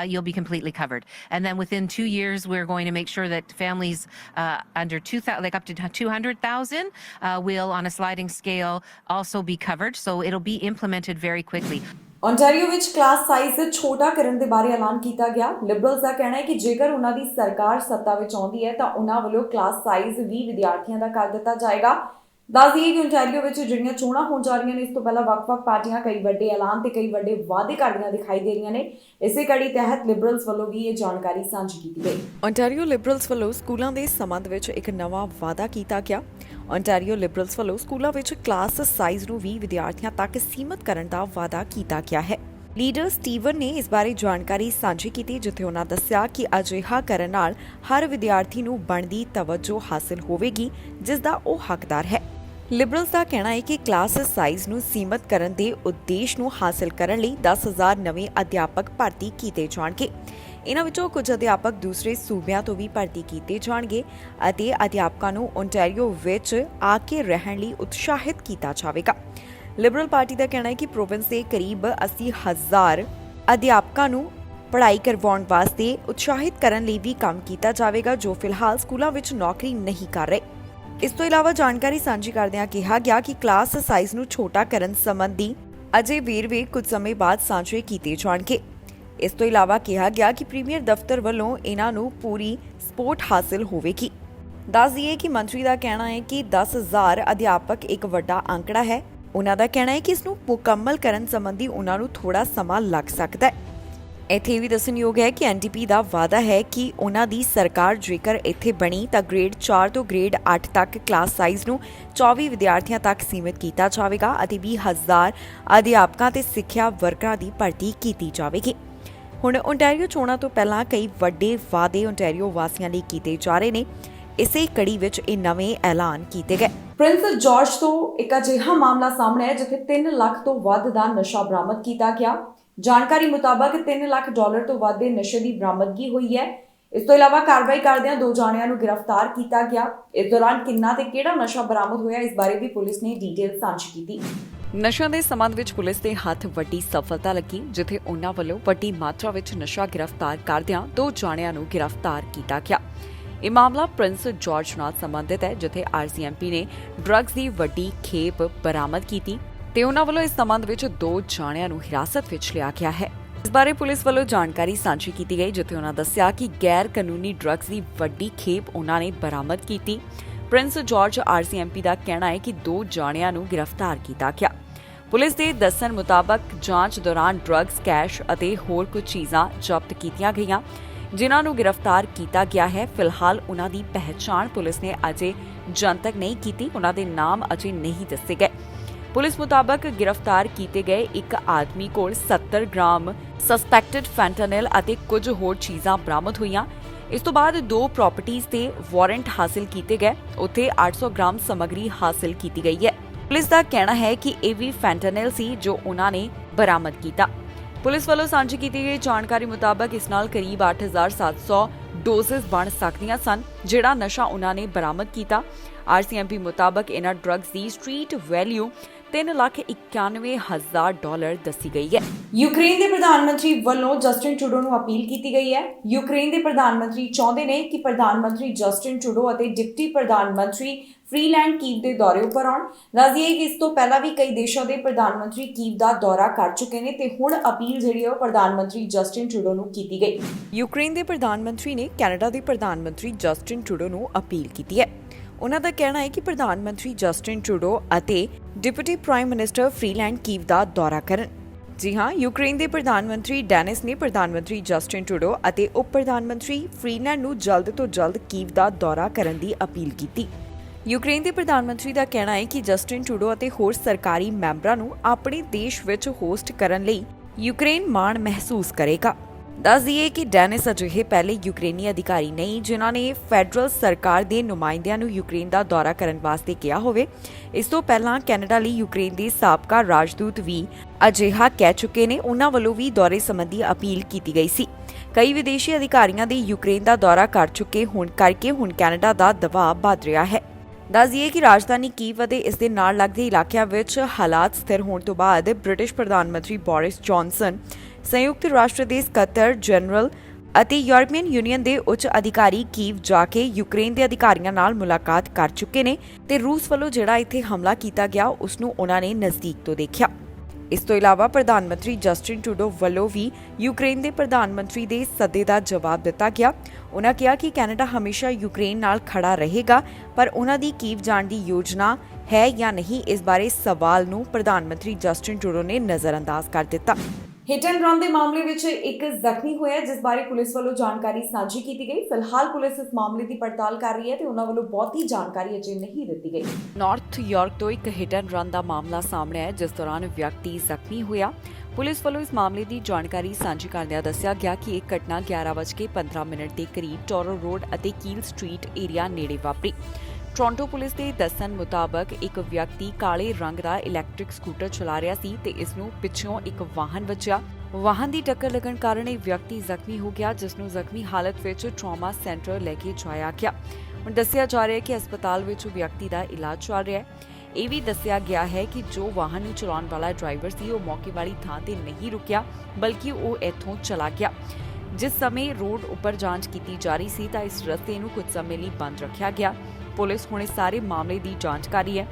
You'll be completely covered, and then within 2 years, we're going to make sure that families under 2,000, like up to 200,000, will on a sliding scale also be covered. So it'll be implemented very quickly. Ontario ਵਿੱਚ ਕਲਾਸ ਸਾਈਜ਼ ਛੋਟਾ ਕਰਨ ਦੇ ਬਾਰੇ ਐਲਾਨ ਕੀਤਾ ਗਿਆ। ਲਿਬਰਲਸ ਦਾ ਕਹਿਣਾ ਹੈ ਕਿ ਜੇਕਰ ਉਹਨਾਂ ਦੀ ਸਰਕਾਰ ਸੱਤਾ ਵਿੱਚ ਆਉਂਦੀ ਹੈ ਤਾਂ ਉਹਨਾਂ ਵੱਲੋਂ ਕਲਾਸ ਸਾਈਜ਼ 20 ਵਿਦਿਆਰਥੀਆਂ ਦਾ ਕਰ ਦਿੱਤਾ ਜਾਏਗਾ। ਦੱਸ ਦਈਏ ਕਿ ਓਨਟਾਰੀਓ ਵਿੱਚ ਜਿਹੜੀਆਂ ਚੋਣਾਂ ਹੋਣ ਜਾ ਰਹੀਆਂ ਨੇ ਇਸ ਤੋਂ ਪਹਿਲਾਂ ਵੱਖ-ਵੱਖ ਪਾਰਟੀਆਂ ਕਈ ਵੱਡੇ ਐਲਾਨ ਤੇ ਕਈ ਵੱਡੇ ਵਾਅਦੇ ਕਰਦੀਆਂ ਦਿਖਾਈ ਦੇ ਰਹੀਆਂ ਨੇ। ਇਸੇ ਕੜੀ ਤਹਿਤ ਲਿਬਰਲਸ ਵੱਲੋਂ ਵੀ ਇਹ ਜਾਣਕਾਰੀ ਸਾਂਝੀ ਕੀਤੀ ਗਈ। ਓਨਟਾਰੀਓ ਲਿਬਰਲਸ ਵੱਲੋਂ ਸਕੂਲਾਂ ਦੇ ਸੰਬੰਧ ਵਿੱਚ ਇੱਕ ਨਵਾਂ ਵਾਅਦਾ ਕੀਤਾ ਗਿਆ। ਓਨਟਾਰੀਓ ਲਿਬਰਲਸ ਵੱਲੋਂ ਸਕੂਲਾਂ ਵਿੱਚ ਕਲਾਸ ਸਾਈਜ਼ ਨੂੰ 20 ਵਿਦਿਆਰਥੀਆਂ ਤੱਕ ਸੀਮਤ ਕਰਨ ਦਾ ਵਾਅਦਾ ਕੀਤਾ ਗਿਆ ਹੈ। ਲੀਡਰ ਸਟੀਵਨ ਨੇ ਇਸ ਬਾਰੇ ਜਾਣਕਾਰੀ ਸਾਂਝੀ ਕੀਤੀ ਜਿੱਥੇ ਉਹਨਾਂ ਦੱਸਿਆ ਕਿ ਅਜਿਹਾ ਕਰਨ ਨਾਲ ਹਰ ਵਿਦਿਆਰਥੀ ਨੂੰ ਬਣਦੀ ਤਵੱਜੋ ਹਾਸਲ ਹੋਵੇਗੀ ਜਿਸ ਦਾ ਉਹ ਹੱਕਦਾਰ ਹੈ। ਲਿਬਰਲਸ ਦਾ ਕਹਿਣਾ ਹੈ ਕਿ ਕਲਾਸ ਸਾਈਜ਼ ਨੂੰ ਸੀਮਤ ਕਰਨ ਦੇ ਉਦੇਸ਼ ਨੂੰ ਹਾਸਲ ਕਰਨ ਲਈ 10,000 ਨਵੇਂ ਅਧਿਆਪਕ ਭਰਤੀ ਕੀਤੇ ਜਾਣਗੇ। ਇਹਨਾਂ ਵਿੱਚੋਂ ਕੁਝ ਅਧਿਆਪਕ ਦੂਸਰੇ ਸੂਬਿਆਂ ਤੋਂ ਵੀ ਭਰਤੀ ਕੀਤੇ ਜਾਣਗੇ ਅਤੇ ਅਧਿਆਪਕਾਂ ਨੂੰ ਓਨਟਾਰੀਓ ਵਿੱਚ ਆ ਕੇ ਰਹਿਣ ਲਈ ਉਤਸ਼ਾਹਿਤ ਕੀਤਾ ਜਾਵੇਗਾ। ਲਿਬਰਲ ਪਾਰਟੀ ਦਾ ਕਹਿਣਾ ਹੈ ਕਿ ਪ੍ਰੋਵਿੰਸ ਦੇ ਕਰੀਬ 80,000 ਅਧਿਆਪਕਾਂ ਨੂੰ ਪੜ੍ਹਾਈ ਕਰਵਾਉਣ ਵਾਸਤੇ ਉਤਸ਼ਾਹਿਤ ਕਰਨ ਲਈ ਵੀ ਕੰਮ ਕੀਤਾ ਜਾਵੇਗਾ ਜੋ ਫਿਲਹਾਲ ਸਕੂਲਾਂ ਵਿੱਚ ਨੌਕਰੀ ਨਹੀਂ ਕਰ ਰਹੇ। ਇਸ ਤੋਂ ਇਲਾਵਾ ਜਾਣਕਾਰੀ ਸਾਂਝੀ ਕਰਦਿਆਂ ਕਿਹਾ ਗਿਆ ਕਿ ਕਲਾਸ ਸਾਈਜ਼ ਨੂੰ ਛੋਟਾ ਕਰਨ ਸੰਬੰਧੀ ਅਜੇ ਵੇਰਵੇ ਕੁਝ ਸਮੇਂ ਬਾਅਦ ਸਾਂਝੇ ਕੀਤੇ ਜਾਣਗੇ। ਇਸ ਤੋਂ ਇਲਾਵਾ ਕਿਹਾ ਗਿਆ ਕਿ ਪ੍ਰੀਮੀਅਰ ਦਫ਼ਤਰ ਵੱਲੋਂ ਇਹਨਾਂ ਨੂੰ ਪੂਰੀ ਸਪੋਰਟ ਹਾਸਲ ਹੋਵੇਗੀ। ਦੱਸ ਦਈਏ ਕਿ ਮੰਤਰੀ ਦਾ ਕਹਿਣਾ ਹੈ ਕਿ 10,000 ਅਧਿਆਪਕ ਇੱਕ ਵੱਡਾ ਅੰਕੜਾ ਹੈ। ਉਹਨਾਂ ਦਾ ਕਹਿਣਾ ਹੈ ਕਿ ਇਸ ਨੂੰ ਮੁਕੰਮਲ ਕਰਨ ਸੰਬੰਧੀ ਉਹਨਾਂ ਨੂੰ ਥੋੜਾ ਸਮਾਂ ਲੱਗ ਸਕਦਾ ਹੈ। ਇੱਥੇ ਵੀ ਦੱਸਣਯੋਗ ਹੈ ਕਿ ਐਨਡੀਪੀ ਦਾ ਵਾਅਦਾ ਹੈ ਕਿ ਉਹਨਾਂ ਦੀ ਸਰਕਾਰ ਜੇਕਰ ਇੱਥੇ ਬਣੀ ਤਾਂ ਗ੍ਰੇਡ 4 ਤੋਂ ਗ੍ਰੇਡ 8 ਤੱਕ ਕਲਾਸ ਸਾਈਜ਼ ਨੂੰ 24 ਵਿਦਿਆਰਥੀਆਂ ਤੱਕ ਸੀਮਿਤ ਕੀਤਾ ਜਾਵੇਗਾ ਅਤੇ 20,000 ਅਧਿਆਪਕਾਂ ਤੇ ਸਿੱਖਿਆ ਵਰਕਰਾਂ ਦੀ ਭਰਤੀ ਕੀਤੀ ਜਾਵੇਗੀ। ਹੁਣ ਓਨਟਾਰੀਓ ਚੋਣਾਂ ਤੋਂ ਪਹਿਲਾਂ ਕਈ ਵੱਡੇ ਵਾਅਦੇ ਓਨਟਾਰੀਓ ਵਾਸੀਆਂ ਲਈ ਕੀਤੇ ਜਾ ਰਹੇ ਨੇ। ਇਸੇ ਕੜੀ ਵਿੱਚ ਇਹ ਨਵੇਂ ਐਲਾਨ ਕੀਤੇ ਗਏ। ਪ੍ਰਿੰਸ ਜਾਰਜ ਤੋਂ ਇੱਕ ਅਜਿਹਾ ਮਾਮਲਾ ਸਾਹਮਣੇ ਹੈ ਜਿੱਥੇ 3 ਲੱਖ ਤੋਂ ਵੱਧ ਦਾ ਨਸ਼ਾ ਬਰਾਮਦ ਕੀਤਾ ਗਿਆ। ਜਾਣਕਾਰੀ ਮੁਤਾਬਕ $3 ਲੱਖ ਤੋਂ ਵੱਧ ਦੇ ਨਸ਼ੇ ਦੀ ਬਰਾਮਦਗੀ ਹੋਈ ਹੈ। ਇਸ ਤੋਂ ਇਲਾਵਾ ਕਾਰਵਾਈ ਕਰਦਿਆਂ 2 ਜਾਣਿਆਂ ਨੂੰ ਗ੍ਰਿਫਤਾਰ ਕੀਤਾ ਗਿਆ। ਇਸ ਦੌਰਾਨ ਕਿੰਨਾ ਤੇ ਕਿਹੜਾ ਨਸ਼ਾ ਬਰਾਮਦ ਹੋਇਆ ਇਸ ਬਾਰੇ ਵੀ ਪੁਲਿਸ ਨੇ ਡੀਟੇਲ ਸਾਂਝੀ ਕੀਤੀ। ਨਸ਼ਿਆਂ ਦੇ ਸੰਬੰਧ ਵਿੱਚ ਪੁਲਿਸ ਦੇ ਹੱਥ ਵੱਡੀ ਸਫਲਤਾ ਲੱਗੀ ਜਿੱਥੇ ਉਨ੍ਹਾਂ ਵੱਲੋਂ ਵੱਡੀ ਮਾਤਰਾ ਵਿੱਚ ਨਸ਼ਾ ਗ੍ਰਿਫਤਾਰ ਕਰਦਿਆਂ 2 ਜਾਣਿਆਂ ਨੂੰ ਗ੍ਰਿਫਤਾਰ ਕੀਤਾ ਗਿਆ। ਇਹ ਮਾਮਲਾ ਪ੍ਰਿੰਸ ਜਾਰਜ ਨਾਲ ਸੰਬੰਧਿਤ ਹੈ ਜਿੱਥੇ ਆਰਸੀਐਮਪੀ ਨੇ ਡਰੱਗਸ ਦੀ ਵੱਡੀ ਖੇਪ ਬਰਾਮਦ ਕੀਤੀ ਤੇ ਉਨ੍ਹਾਂ ਵੱਲੋਂ ਇਸ ਸੰਬੰਧ ਵਿੱਚ 2 ਜਾਣਿਆਂ ਨੂੰ ਹਿਰਾਸਤ ਵਿੱਚ ਲਿਆ ਗਿਆ ਹੈ। ਇਸ ਬਾਰੇ ਪੁਲਿਸ ਵੱਲੋਂ ਜਾਣਕਾਰੀ ਸਾਂਝੀ ਕੀਤੀ ਗਈ ਜਿੱਥੇ ਉਨ੍ਹਾਂ ਦੱਸਿਆ ਕਿ ਗੈਰ ਕਾਨੂੰਨੀ ਡਰੱਗਸ ਦੀ ਵੱਡੀ ਖੇਪ ਉਨ੍ਹਾਂ ਨੇ ਬਰਾਮਦ ਕੀਤੀ। ਪ੍ਰਿੰਸ ਜਾਰਜ ਆਰਸੀਐਮਪੀ ਦਾ ਕਹਿਣਾ ਹੈ ਕਿ 2 ਜਾਣਿਆਂ ਨੂੰ ਗ੍ਰਿਫਤਾਰ ਕੀਤਾ ਗਿਆ। ਪੁਲਿਸ ਦੇ ਦੱਸਣ ਮੁਤਾਬਕ ਜਾਂਚ ਦੌਰਾਨ ਡਰੱਗਸ, ਕੈਸ਼ ਅਤੇ ਹੋਰ ਕੁਝ ਚੀਜ਼ਾਂ ਜ਼ਬਤ ਕੀਤੀਆਂ ਗਈਆਂ ਜਿਨ੍ਹਾਂ ਨੂੰ ਗ੍ਰਿਫਤਾਰ ਕੀਤਾ ਗਿਆ ਹੈ। ਫਿਲਹਾਲ ਉਨ੍ਹਾਂ ਦੀ ਪਹਿਚਾਣ ਪੁਲਿਸ ਨੇ ਅਜੇ ਜਨਤਕ ਨਹੀਂ ਕੀਤੀ। ਉਨ੍ਹਾਂ ਦੇ ਨਾਮ ਅਜੇ ਨਹੀਂ ਦੱਸੇ ਗਏ। ਪੁਲਿਸ ਮੁਤਾਬਕ ਗ੍ਰਿਫਤਾਰ ਕੀਤੇ ਗਏ ਇੱਕ ਆਦਮੀ ਕੋਲ 70 ਗ੍ਰਾਮ ਸਸਪੈਕਟਡ ਫੈਂਟਾਨਿਲ ਅਤੇ ਕੁਝ ਹੋਰ ਚੀਜ਼ਾਂ ਬਰਾਮਦ ਹੋਈਆਂ। ਇਸ ਤੋਂ ਬਾਅਦ 2 ਪ੍ਰਾਪਰਟੀਆਂ ਤੇ ਵਾਰੰਟ ਹਾਸਲ ਕੀਤੇ ਗਏ। ਉੱਥੇ 800 ਗ੍ਰਾਮ ਸਮੱਗਰੀ ਹਾਸਲ ਕੀਤੀ ਗਈ ਹੈ। ਪੁਲਿਸ ਦਾ ਕਹਿਣਾ ਹੈ ਕਿ ਇਹ ਵੀ ਫੈਂਟਾਨਿਲ ਸੀ ਜੋ ਉਨ੍ਹਾਂ ਨੇ ਬਰਾਮਦ ਕੀਤਾ। ਪੁਲਿਸ ਵੱਲੋਂ ਸਾਂਝੀ ਕੀਤੀ ਗਈ ਜਾਣਕਾਰੀ ਮੁਤਾਬਕ ਇਸ ਨਾਲ ਕਰੀਬ 8,700 ਡੋਜ਼ਸ ਬਣ ਸਕਦੀਆਂ ਸਨ ਜਿਹੜਾ ਨਸ਼ਾ ਉਨ੍ਹਾਂ ਨੇ ਬਰਾਮਦ ਕੀਤਾ। ਆਰਸੀਐਮਪੀ ਮੁਤਾਬਕ ਇਹਨਾਂ ਡਰੱਗਸ ਦੀ ਸਟਰੀਟ ਵੈਲਿਊ $3,91,000 ਦੱਸੀ ਗਈ ਹੈ। ਯੂਕਰੇਨ ਦੇ ਪ੍ਰਧਾਨ ਮੰਤਰੀ ਵੱਲੋਂ ਜਸਟਿਨ ਟਰੂਡੋ ਨੂੰ ਅਪੀਲ ਕੀਤੀ ਗਈ ਹੈ। ਯੂਕਰੇਨ ਦੇ ਪ੍ਰਧਾਨ ਮੰਤਰੀ ਚਾਹੁੰਦੇ ਨੇ ਕਿ ਪ੍ਰਧਾਨ ਮੰਤਰੀ ਜਸਟਿਨ ਟਰੂਡੋ ਅਤੇ ਡਿਪਟੀ ਪ੍ਰਧਾਨ ਮੰਤਰੀ ਫ੍ਰੀਲੈਂਡ ਕੀਵ ਦੇ ਦੌਰੇ ਉੱਪਰ ਆਉਣ। ਦੱਸ ਦਈਏ ਕਿ ਇਸ ਤੋਂ ਪਹਿਲਾਂ ਵੀ ਕਈ ਦੇਸ਼ਾਂ ਦੇ ਪ੍ਰਧਾਨ ਮੰਤਰੀ ਕੀਵ ਦਾ ਦੌਰਾ ਕਰ ਚੁੱਕੇ ਨੇ ਤੇ ਹੁਣ ਅਪੀਲ ਜਿਹੜੀ ਹੈ ਉਹ ਪ੍ਰਧਾਨ ਮੰਤਰੀ ਜਸਟਿਨ ਟਰੂਡੋ ਨੂੰ ਕੀਤੀ ਗਈ। ਯੂਕਰੇਨ ਦੇ ਪ੍ਰਧਾਨ ਮੰਤਰੀ ਨੇ ਕੈਨੇਡਾ ਦੇ ਪ੍ਰਧਾਨ ਮੰਤਰੀ ਜਸਟਿਨ ਟਰੂਡੋ ਨੂੰ ਅਪੀਲ ਕੀਤੀ ਹੈ। ਉਨ੍ਹਾਂ ਦਾ ਕਹਿਣਾ ਹੈ ਕਿ ਪ੍ਰਧਾਨ ਮੰਤਰੀ ਜਸਟਿਨ ਟਰੂਡੋ ਅਤੇ deputy prime minister Freeland Kyiv ਦਾ ਦੌਰਾ ਕਰਨ। ਜੀ ਹਾਂ, ਯੂਕਰੇਨ ਦੇ ਪ੍ਰਧਾਨ ਮੰਤਰੀ ਡੈਨਿਸ ਨੇ ਪ੍ਰਧਾਨ ਮੰਤਰੀ ਜਸਟਿਨ ਟਰੂਡੋ ਅਤੇ ਉਪ ਪ੍ਰਧਾਨ ਮੰਤਰੀ ਫ੍ਰੀਲੈਂਡ ਨੂੰ ਜਲਦ ਤੋਂ ਜਲਦ ਕੀਵ ਦਾ ਦੌਰਾ ਕਰਨ ਦੀ ਅਪੀਲ ਕੀਤੀ। ਯੂਕਰੇਨ ਦੇ ਪ੍ਰਧਾਨ ਮੰਤਰੀ ਦਾ ਕਹਿਣਾ ਹੈ ਕਿ ਜਸਟਿਨ ਟਰੂਡੋ ਅਤੇ ਹੋਰ ਸਰਕਾਰੀ ਮੈਂਬਰਾਂ ਨੂੰ ਆਪਣੇ ਦੇਸ਼ ਵਿੱਚ ਹੋਸਟ ਕਰਨ ਲਈ ਯੂਕਰੇਨ ਮਾਣ ਮਹਿਸੂਸ ਕਰੇਗਾ। ਦੱਸ ਦਈਏ ਕਿ ਡੈਨਿਸ ਅਜਿਹੇ ਪਹਿਲੇ ਯੂਕਰੇਨੀ ਅਧਿਕਾਰੀ ਨਹੀਂ ਜਿਨ੍ਹਾਂ ਨੇ ਫੈਡਰਲ ਸਰਕਾਰ ਦੇ ਨੁਮਾਇੰਦਿਆਂ ਨੂੰ ਯੂਕਰੇਨ ਦਾ ਦੌਰਾ ਕਰਨ ਵਾਸਤੇ ਕਿਹਾ ਹੋਵੇ। ਇਸ ਤੋਂ ਪਹਿਲਾਂ ਕੈਨੇਡਾ ਲਈ ਯੂਕਰੇਨ ਦੇ ਸਾਬਕਾ ਰਾਜਦੂਤ ਵੀ ਅਜਿਹਾ ਕਹਿ ਚੁੱਕੇ ਨੇ। ਉਨ੍ਹਾਂ ਵੱਲੋਂ ਵੀ ਦੌਰੇ ਸੰਬੰਧੀ ਅਪੀਲ ਕੀਤੀ ਗਈ ਸੀ। ਕਈ ਵਿਦੇਸ਼ੀ ਅਧਿਕਾਰੀਆਂ ਦੇ ਯੂਕਰੇਨ ਦਾ ਦੌਰਾ ਕਰ ਚੁੱਕੇ ਹੋਣ ਕਰਕੇ ਹੁਣ ਕੈਨੇਡਾ ਦਾ ਦਬਾਅ ਵੱਧ ਰਿਹਾ ਹੈ। ਦੱਸ ਦਈਏ ਕਿ ਰਾਜਧਾਨੀ ਕੀਵ ਅਤੇ ਇਸ ਦੇ ਨਾਲ ਲੱਗਦੇ ਇਲਾਕਿਆਂ ਵਿੱਚ ਹਾਲਾਤ ਸਥਿਰ ਹੋਣ ਤੋਂ ਬਾਅਦ ਬ੍ਰਿਟਿਸ਼ ਪ੍ਰਧਾਨ ਮੰਤਰੀ ਬੋਰਿਸ ਜੌਨਸਨ, ਸੰਯੁਕਤ ਰਾਸ਼ਟਰ ਦੇ ਸਕੱਤਰ ਜਨਰਲ ਅਤੇ ਯੂਰਪੀਅਨ ਯੂਨੀਅਨ ਦੇ ਉੱਚ ਅਧਿਕਾਰੀ ਕੀਵ ਜਾ ਕੇ ਯੂਕਰੇਨ ਦੇ ਅਧਿਕਾਰੀਆਂ ਨਾਲ ਮੁਲਾਕਾਤ ਕਰ ਚੁੱਕੇ ਨੇ ਤੇ ਰੂਸ ਵੱਲੋਂ ਜਿਹੜਾ ਇੱਥੇ ਹਮਲਾ ਕੀਤਾ ਗਿਆ ਉਸ ਨੂੰ ਉਹਨਾਂ ਨੇ ਨਜ਼ਦੀਕ ਤੋਂ ਦੇਖਿਆ। ਇਸ ਤੋਂ ਇਲਾਵਾ ਪ੍ਰਧਾਨ ਮੰਤਰੀ ਜਸਟਿਨ ਟਰੂਡੋ ਵੱਲੋਂ ਵੀ ਯੂਕਰੇਨ ਦੇ ਪ੍ਰਧਾਨ ਮੰਤਰੀ ਦੇ ਸੱਦੇ ਦਾ ਜਵਾਬ ਦਿੱਤਾ ਗਿਆ। ਉਨ੍ਹਾਂ ਕਿਹਾ ਕਿ ਕੈਨੇਡਾ ਹਮੇਸ਼ਾ ਯੂਕਰੇਨ ਨਾਲ ਖੜਾ ਰਹੇਗਾ ਪਰ ਉਨ੍ਹਾਂ ਦੀ ਕੀਵ ਜਾਣ ਦੀ ਯੋਜਨਾ ਹੈ ਜਾਂ ਨਹੀਂ ਇਸ ਬਾਰੇ ਸਵਾਲ ਨੂੰ ਪ੍ਰਧਾਨ ਮੰਤਰੀ ਜਸਟਿਨ ਟਰੂਡੋ ਨੇ ਨਜ਼ਰਅੰਦਾਜ਼ ਕਰ ਦਿੱਤਾ। ਹਿੱਟ ਐਂਡ ਰਨ ਦੇ ਮਾਮਲੇ ਵਿੱਚ ਇੱਕ ਜ਼ਖਮੀ ਹੋਇਆ ਜਿਸ ਬਾਰੇ ਪੁਲਿਸ ਵੱਲੋਂ ਜਾਣਕਾਰੀ ਸਾਂਝੀ ਕੀਤੀ ਗਈ। ਫਿਲਹਾਲ ਪੁਲਿਸ ਇਸ ਮਾਮਲੇ ਦੀ ਪੜਤਾਲ ਕਰ ਰਹੀ ਹੈ ਤੇ ਉਹਨਾਂ ਵੱਲੋਂ ਬਹੁਤੀ ਜਾਣਕਾਰੀ ਅਜੇ ਨਹੀਂ ਦਿੱਤੀ ਗਈ। ਨਾਰਥ ਯਾਰਕ ਤੋਂ ਇੱਕ ਹਿੱਟ ਐਂਡ ਰਨ ਦਾ ਮਾਮਲਾ ਸਾਹਮਣੇ ਆਇਆ ਜਿਸ ਦੌਰਾਨ ਵਿਅਕਤੀ ਜ਼ਖਮੀ ਹੋਇਆ। ਪੁਲਿਸ ਵੱਲੋਂ ਇਸ ਮਾਮਲੇ ਦੀ ਜਾਣਕਾਰੀ ਸਾਂਝੀ ਕਰਦਿਆਂ ਦੱਸਿਆ ਗਿਆ ਕਿ ਇਹ ਘਟਨਾ 11:15 ਦੇ ਕਰੀਬ ਟੋਰੋ ਰੋਡ ਅਤੇ ਕੀਲ ਸਟਰੀਟ ਏਰੀਆ ਨੇੜੇ ਵਾਪਰੀ। ਟੋਰਾਂਟੋ ਪੁਲਿਸ ਦੇ ਦੱਸਣ ਮੁਤਾਬਕ ਇੱਕ ਵਿਅਕਤੀ ਕਾਲੇ ਰੰਗ ਦਾ ਇਲੈਕਟ੍ਰਿਕ ਸਕੂਟਰ ਚਲਾ ਰਿਹਾ ਸੀ ਤੇ ਇਸ ਨੂੰ ਪਿੱਛੋਂ ਇੱਕ ਵਾਹਨ ਵੱਜਿਆ। ਵਾਹਨ ਦੀ ਟੱਕਰ ਲੱਗਣ ਕਾਰਨ ਇਹ ਵਿਅਕਤੀ ਜ਼ਖਮੀ ਹੋ ਗਿਆ, ਜਿਸ ਨੂੰ ਜ਼ਖਮੀ ਹਾਲਤ ਵਿੱਚ ਟਰਾਮਾ ਸੈਂਟਰ ਲੈ ਕੇ ਜਾਇਆ ਗਿਆ। ਹੁਣ ਦੱਸਿਆ ਜਾ ਰਿਹਾ ਹੈ ਕਿ ਹਸਪਤਾਲ ਵਿੱਚ ਵਿਅਕਤੀ ਦਾ ਇਲਾਜ ਚੱਲ ਰਿਹਾ ਹੈ। ਇਹ ਵੀ ਦੱਸਿਆ ਗਿਆ ਹੈ ਕਿ ਜੋ ਵਾਹਨ ਨੂੰ ਚਲਾਉਣ ਵਾਲਾ ਡਰਾਈਵਰ ਸੀ ਉਹ ਮੌਕੇ ਵਾਲੀ ਥਾਂ ਤੇ ਨਹੀਂ ਰੁਕਿਆ, ਬਲਕਿ ਉਹ ਇੱਥੋਂ ਚਲਾ ਗਿਆ। ਜਿਸ ਸਮੇਂ ਰੋਡ ਉੱਪਰ ਜਾਂਚ ਕੀਤੀ ਜਾ ਰਹੀ ਸੀ ਤਾਂ ਇਸ ਰਸਤੇ ਨੂੰ ਕੁਝ ਸਮੇਂ ਲਈ ਬੰਦ ਰੱਖਿਆ ਗਿਆ। ਪੁਲਿਸ ਹੁਣ ਇਸ ਸਾਰੇ ਮਾਮਲੇ ਦੀ ਜਾਂਚ ਕਰ ਰਹੀ ਹੈ।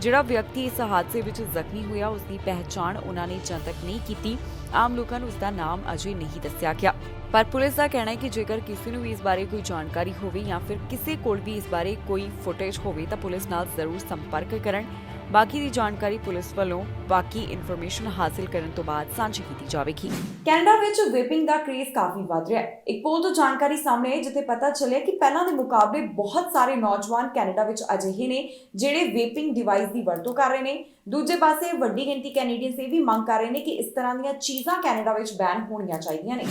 ਜਿਹੜਾ ਵਿਅਕਤੀ ਇਸ ਹਾਦਸੇ ਵਿੱਚ ਜ਼ਖਮੀ ਹੋਇਆ ਉਸ ਦੀ ਪਹਿਚਾਣ ਉਹਨਾਂ ਨੇ ਜਨਤਕ ਨਹੀਂ ਕੀਤੀ। ਆਮ ਲੋਕਾਂ ਨੂੰ ਉਸ ਦਾ ਨਾਮ ਅਜੇ ਨਹੀਂ ਦੱਸਿਆ ਗਿਆ, ਪਰ ਪੁਲਿਸ ਦਾ ਕਹਿਣਾ ਹੈ ਕਿ ਜੇਕਰ ਕਿਸੇ ਨੂੰ ਵੀ ਇਸ ਬਾਰੇ ਕੋਈ ਜਾਣਕਾਰੀ ਹੋਵੇ ਜਾਂ ਫਿਰ ਕਿਸੇ ਕੋਲ ਵੀ ਇਸ ਬਾਰੇ ਕੋਈ ਫੁਟੇਜ ਹੋਵੇ ਤਾਂ ਪੁਲਿਸ ਨਾਲ ਜ਼ਰੂਰ ਸੰਪਰਕ ਕਰਨ। ਬਾਕੀ ਦੀ ਜਾਣਕਾਰੀ ਪੁਲਿਸ ਵੱਲੋਂ ਬਾਕੀ ਇਨਫੋਰਮੇਸ਼ਨ ਹਾਸਲ ਕਰਨ ਤੋਂ ਬਾਅਦ ਸਾਂਝੀ ਕੀਤੀ ਜਾਵੇਗੀ। ਕੈਨੇਡਾ ਵਿੱਚ ਵੇਪਿੰਗ ਦਾ ਕ੍ਰੇਜ਼ ਕਾਫੀ ਵੱਧ ਰਿਹਾ ਹੈ। ਇੱਕ ਪੋਲ ਤੋਂ ਜਾਣਕਾਰੀ ਸਾਹਮਣੇ ਆਈ ਜਿੱਥੇ ਪਤਾ ਚੱਲਿਆ ਕਿ ਪਹਿਲਾਂ ਦੇ ਮੁਕਾਬਲੇ ਬਹੁਤ ਸਾਰੇ ਨੌਜਵਾਨ ਕੈਨੇਡਾ ਵਿੱਚ ਅਜਿਹੇ ਨੇ ਜਿਹੜੇ ਵੇਪਿੰਗ ਡਿਵਾਈਸ ਦੀ ਵਰਤੋਂ ਕਰ ਰਹੇ ਨੇ। ਦੂਜੇ ਪਾਸੇ ਵੱਡੀ ਗਿਣਤੀ ਕੈਨੇਡੀਅਨਸ ਇਹ ਵੀ ਮੰਗ ਕਰ ਰਹੇ ਨੇ ਕਿ ਇਸ ਤਰ੍ਹਾਂ ਦੀਆਂ ਚੀਜ਼ਾਂ ਕੈਨੇਡਾ ਵਿੱਚ ਬੈਨ ਹੋਣੀਆਂ ਚਾਹੀਦੀਆਂ ਨੇ।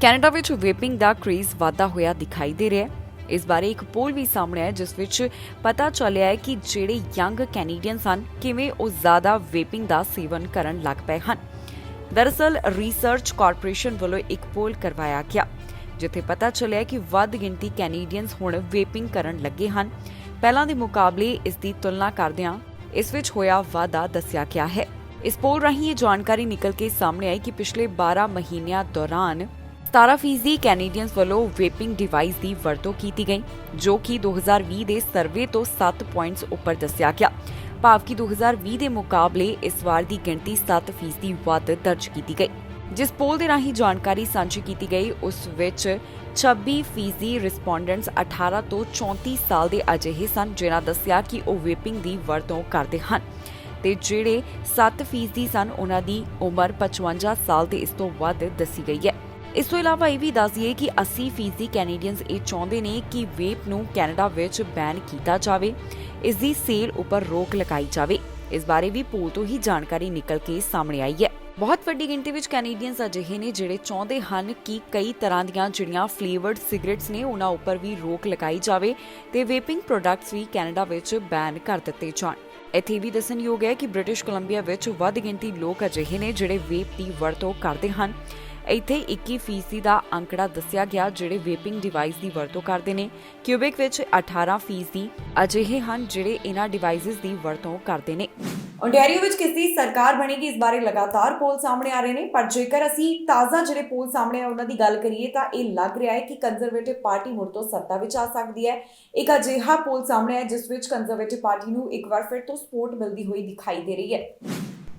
ਕੈਨੇਡਾ ਵਿੱਚ ਵੇਪਿੰਗ ਦਾ ਕ੍ਰੇਜ਼ ਵਧਦਾ ਹੋਇਆ ਦਿਖਾਈ ਦੇ ਰਿਹਾ ਹੈ। ਇਸ ਬਾਰੇ ਇੱਕ ਪੋਲ ਵੀ ਸਾਹਮਣੇ ਆਇਆ ਜਿਸ ਵਿੱਚ ਪਤਾ ਚੱਲਿਆ ਹੈ ਕਿ ਜਿਹੜੇ ਯੰਗ ਕੈਨੇਡੀਅਨਸ ਹਨ ਕਿਵੇਂ ਉਹ ਜ਼ਿਆਦਾ ਵੇਪਿੰਗ ਦਾ ਸੇਵਨ ਕਰਨ ਲੱਗ ਪਏ ਹਨ। ਦਰਅਸਲ ਰਿਸਰਚ ਕਾਰਪੋਰੇਸ਼ਨ ਵੱਲੋਂ ਇੱਕ ਪੋਲ ਕਰਵਾਇਆ ਗਿਆ ਜਿੱਥੇ ਪਤਾ ਚੱਲਿਆ ਕਿ ਵੱਧ ਗਿਣਤੀ ਕੈਨੇਡੀਅਨਸ ਹੁਣ ਵੇਪਿੰਗ ਕਰਨ ਲੱਗੇ ਹਨ। ਪਹਿਲਾਂ ਦੇ ਮੁਕਾਬਲੇ ਇਸ ਦੀ ਤੁਲਨਾ ਕਰਦਿਆਂ ਇਸ ਵਿੱਚ ਹੋਇਆ ਵਾਧਾ ਦੱਸਿਆ ਗਿਆ ਹੈ। ਇਸ ਪੋਲ ਰਾਹੀਂ ਇਹ ਜਾਣਕਾਰੀ ਨਿਕਲ ਕੇ ਸਾਹਮਣੇ ਆਈ ਕਿ ਪਿਛਲੇ 12 ਮਹੀਨਿਆਂ ਦੌਰਾਨ 17% ਕੈਨੇਡੀਅਨਸ ਵੱਲੋਂ ਵੇਪਿੰਗ ਡਿਵਾਈਸ ਦੀ ਵਰਤੋਂ ਕੀਤੀ ਗਈ, ਜੋ ਕਿ 2020 ਦੇ ਸਰਵੇ ਤੋਂ 7 ਪੁਆਇੰਟਸ ਉੱਪਰ ਦੱਸਿਆ ਗਿਆ। ਭਾਵ ਕਿ 2020 ਦੇ ਮੁਕਾਬਲੇ ਇਸ ਵਾਰ ਦੀ ਗਿਣਤੀ 7% ਵੱਧ ਦਰਜ ਕੀਤੀ ਗਈ। ਜਿਸ ਪੋਲ ਦੇ ਰਾਹੀਂ ਜਾਣਕਾਰੀ ਸਾਂਝੀ ਕੀਤੀ ਗਈ ਉਸ ਵਿੱਚ 26% ਰਿਸਪੋਂਡੈਂਟਸ 18 ਤੋਂ 34 ਸਾਲ ਦੇ ਅਜਿਹੇ ਸਨ ਜਿਨ੍ਹਾਂ ਦੱਸਿਆ ਕਿ ਉਹ ਵੇਪਿੰਗ ਦੀ ਵਰਤੋਂ ਕਰਦੇ ਹਨ ਤੇ ਜਿਹੜੇ 7% ਸਨ ਉਹਨਾਂ ਦੀ ਉਮਰ 55 ਸਾਲ ਤੇ ਇਸ ਤੋਂ ਵੱਧ ਦੱਸੀ ਗਈ ਹੈ। ਇਸ ਤੋਂ ਇਲਾਵਾ ਇਹ ਵੀ ਦੱਸ ਦਈਏ ਕਿ 80% ਕੈਨੇਡੀਅਨਸ ਇਹ ਚਾਹੁੰਦੇ ਨੇ ਕਿ ਵੇਪ ਨੂੰ ਕੈਨੇਡਾ ਵਿੱਚ ਬੈਨ ਕੀਤਾ ਜਾਵੇ, ਇਸ ਦੀ ਸੇਲ ਉੱਪਰ ਰੋਕ ਲਗਾਈ ਜਾਵੇ। ਇਸ ਬਾਰੇ ਵੀ ਪੋਲ ਤੋਂ ਹੀ ਜਾਣਕਾਰੀ ਨਿਕਲ ਕੇ ਸਾਹਮਣੇ ਆਈ ਹੈ। ਬਹੁਤ ਵੱਡੀ ਗਿਣਤੀ ਵਿੱਚ ਕੈਨੇਡੀਅਨਸ ਅਜਿਹੇ ਨੇ ਜਿਹੜੇ ਚਾਹੁੰਦੇ ਹਨ ਕਿ ਕਈ ਤਰ੍ਹਾਂ ਦੀਆਂ ਜਿਹੜੀਆਂ ਫਲੇਵਰਡ ਸਿਗਰਟਸ ਨੇ ਉਹਨਾਂ ਉੱਪਰ ਵੀ ਰੋਕ ਲਗਾਈ ਜਾਵੇ ਤੇ ਵੇਪਿੰਗ ਪ੍ਰੋਡਕਟਸ ਵੀ ਕੈਨੇਡਾ ਵਿੱਚ ਬੈਨ ਕਰ ਦਿੱਤੇ ਜਾਣ। ਇੱਥੇ ਵੀ ਦੱਸਣਯੋਗ ਹੈ ਕਿ ਬ੍ਰਿਟਿਸ਼ ਕੋਲੰਬੀਆ ਵਿੱਚ ਵੱਧ ਗਿਣਤੀ ਲੋਕ ਅਜਿਹੇ ਨੇ ਜਿਹੜੇ ਵੇਪ ਦੀ ਵਰਤੋਂ ਕਰਦੇ ਹਨ। ਇੱਥੇ 21% ਦਾ ਅੰਕੜਾ ਦੱਸਿਆ ਗਿਆ ਜਿਹੜੇ ਵੇਪਿੰਗ ਡਿਵਾਈਸ ਦੀ ਵਰਤੋਂ ਕਰਦੇ ਨੇ। ਕਿਊਬਿਕ ਵਿੱਚ 18% ਅਜਿਹੇ ਹਨ ਜਿਹੜੇ ਇਹਨਾਂ ਡਿਵਾਈਸਿਸ ਦੀ ਵਰਤੋਂ ਕਰਦੇ ਨੇ। ਓਨਟਾਰੀਓ ਵਿੱਚ ਕਿਸ ਦੀ ਸਰਕਾਰ ਬਣੇਗੀ ਇਸ ਬਾਰੇ ਲਗਾਤਾਰ ਪੋਲ ਸਾਹਮਣੇ ਆ ਰਹੇ ਨੇ, ਪਰ ਜੇਕਰ ਅਸੀਂ ਤਾਜ਼ਾ ਜਿਹੜੇ ਪੋਲ ਸਾਹਮਣੇ ਆ ਉਹਨਾਂ ਦੀ ਗੱਲ ਕਰੀਏ ਤਾਂ ਇਹ ਲੱਗ ਰਿਹਾ ਹੈ ਕਿ ਕੰਜ਼ਰਵੇਟਿਵ ਪਾਰਟੀ ਮੁੜ ਤੋਂ ਸੱਤਾ ਵਿੱਚ ਆ ਸਕਦੀ ਹੈ। ਇੱਕ ਅਜਿਹਾ ਪੋਲ ਸਾਹਮਣੇ ਆਇਆ ਜਿਸ ਵਿੱਚ ਕੰਜ਼ਰਵੇਟਿਵ ਪਾਰਟੀ ਨੂੰ ਇੱਕ ਵਾਰ ਫਿਰ ਤੋਂ ਸਪੋਰਟ ਮਿਲਦੀ ਹੋਈ ਦਿਖਾਈ ਦੇ ਰਹੀ ਹੈ।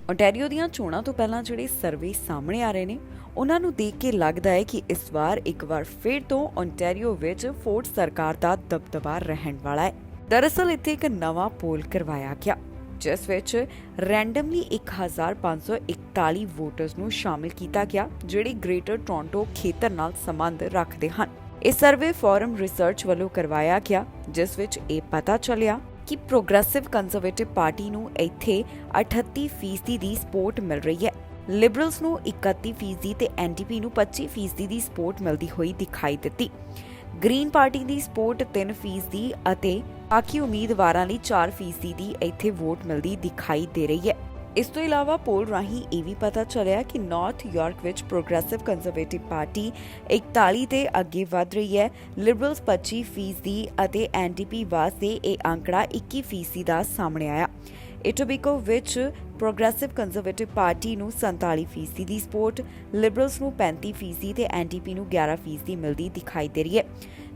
ਓਨਟਾਰੀਓ ਦੀਆਂ ਚੋਣਾਂ ਤੋਂ ਪਹਿਲਾਂ ਜਿਹੜੇ ਸਰਵੇ ਸਾਹਮਣੇ ਆ ਰਹੇ ਨੇ ਉਹਨਾਂ ਨੂੰ ਦੇਖ ਕੇ ਲੱਗਦਾ ਹੈ ਕਿ ਇਸ ਵਾਰ ਇੱਕ ਵਾਰ ਫਿਰ ਤੋਂ ਓਨਟਾਰੀਓ ਵਿੱਚ ਫੋਰਡ ਸਰਕਾਰ ਦਾ ਦਬਦਬਾ ਰਹਿਣ ਵਾਲਾ ਹੈ। ਦਰਅਸਲ ਇੱਥੇ ਇੱਕ ਨਵਾਂ ਪੋਲ ਕਰਵਾਇਆ ਗਿਆ ਜਿਸ ਵਿੱਚ ਰੈਂਡਮਲੀ 1541 ਵੋਟਰਸ ਨੂੰ ਸ਼ਾਮਿਲ ਕੀਤਾ ਗਿਆ ਜਿਹੜੇ ਗ੍ਰੇਟਰ ਟੋਰਾਂਟੋ ਖੇਤਰ ਨਾਲ ਸੰਬੰਧ ਰੱਖਦੇ ਹਨ। ਇਹ ਸਰਵੇ ਫੋਰਮ ਰਿਸਰਚ ਵੱਲੋਂ ਕਰਵਾਇਆ ਗਿਆ ਜਿਸ ਵਿੱਚ ਇਹ ਪਤਾ ਚੱਲਿਆ ਕਿ ਪ੍ਰੋਗਰੈਸਿਵ ਕੰਜ਼ਰਵੇਟਿਵ ਪਾਰਟੀ ਨੂੰ ਇੱਥੇ 38% ਦੀ ਸਪੋਰਟ ਮਿਲ ਰਹੀ ਹੈ। ਲਿਬਰਲਸ ਨੂੰ 31% ਤੇ ਐਨਡੀਪੀ ਨੂੰ 25% ਦੀ ਸਪੋਰਟ ਮਿਲਦੀ ਹੋਈ ਦਿਖਾਈ ਦਿੱਤੀ। ਗ੍ਰੀਨ ਪਾਰਟੀ ਦੀ ਸਪੋਰਟ 3% ਅਤੇ ਬਾਕੀ ਉਮੀਦਵਾਰਾਂ ਲਈ 4% ਦੀ ਇੱਥੇ ਵੋਟ ਮਿਲਦੀ ਦਿਖਾਈ ਦੇ ਰਹੀ ਹੈ। ਇਸ ਤੋਂ ਇਲਾਵਾ ਪੋਲ ਰਾਹੀਂ ਇਹ ਵੀ ਪਤਾ ਚੱਲਿਆ ਕਿ ਨਾਰਥ ਯਾਰਕ ਵਿੱਚ ਪ੍ਰੋਗਰੈਸਿਵ ਕੰਜ਼ਰਵੇਟਿਵ ਪਾਰਟੀ 41 ਤੇ ਅੱਗੇ ਵਧ ਰਹੀ ਹੈ। ਲਿਬਰਲਸ 25% ਅਤੇ ਐਨਡੀਪੀ ਵਾਸਤੇ ਇਹ ਅੰਕੜਾ 21% ਦਾ ਸਾਹਮਣੇ ਆਇਆ। ਇਟੋਬੀਕੋ ਵਿੱਚ ਪ੍ਰੋਗਰੈਸਿਵ ਕੰਜ਼ਰਵੇਟਿਵ ਪਾਰਟੀ ਨੂੰ 47% ਦੀ ਸਪੋਰਟ, ਲਿਬਰਲਸ ਨੂੰ 35% ਤੇ ਐਨਡੀਪੀ ਨੂੰ 11% ਮਿਲਦੀ ਦਿਖਾਈ ਦੇ ਰਹੀ ਹੈ।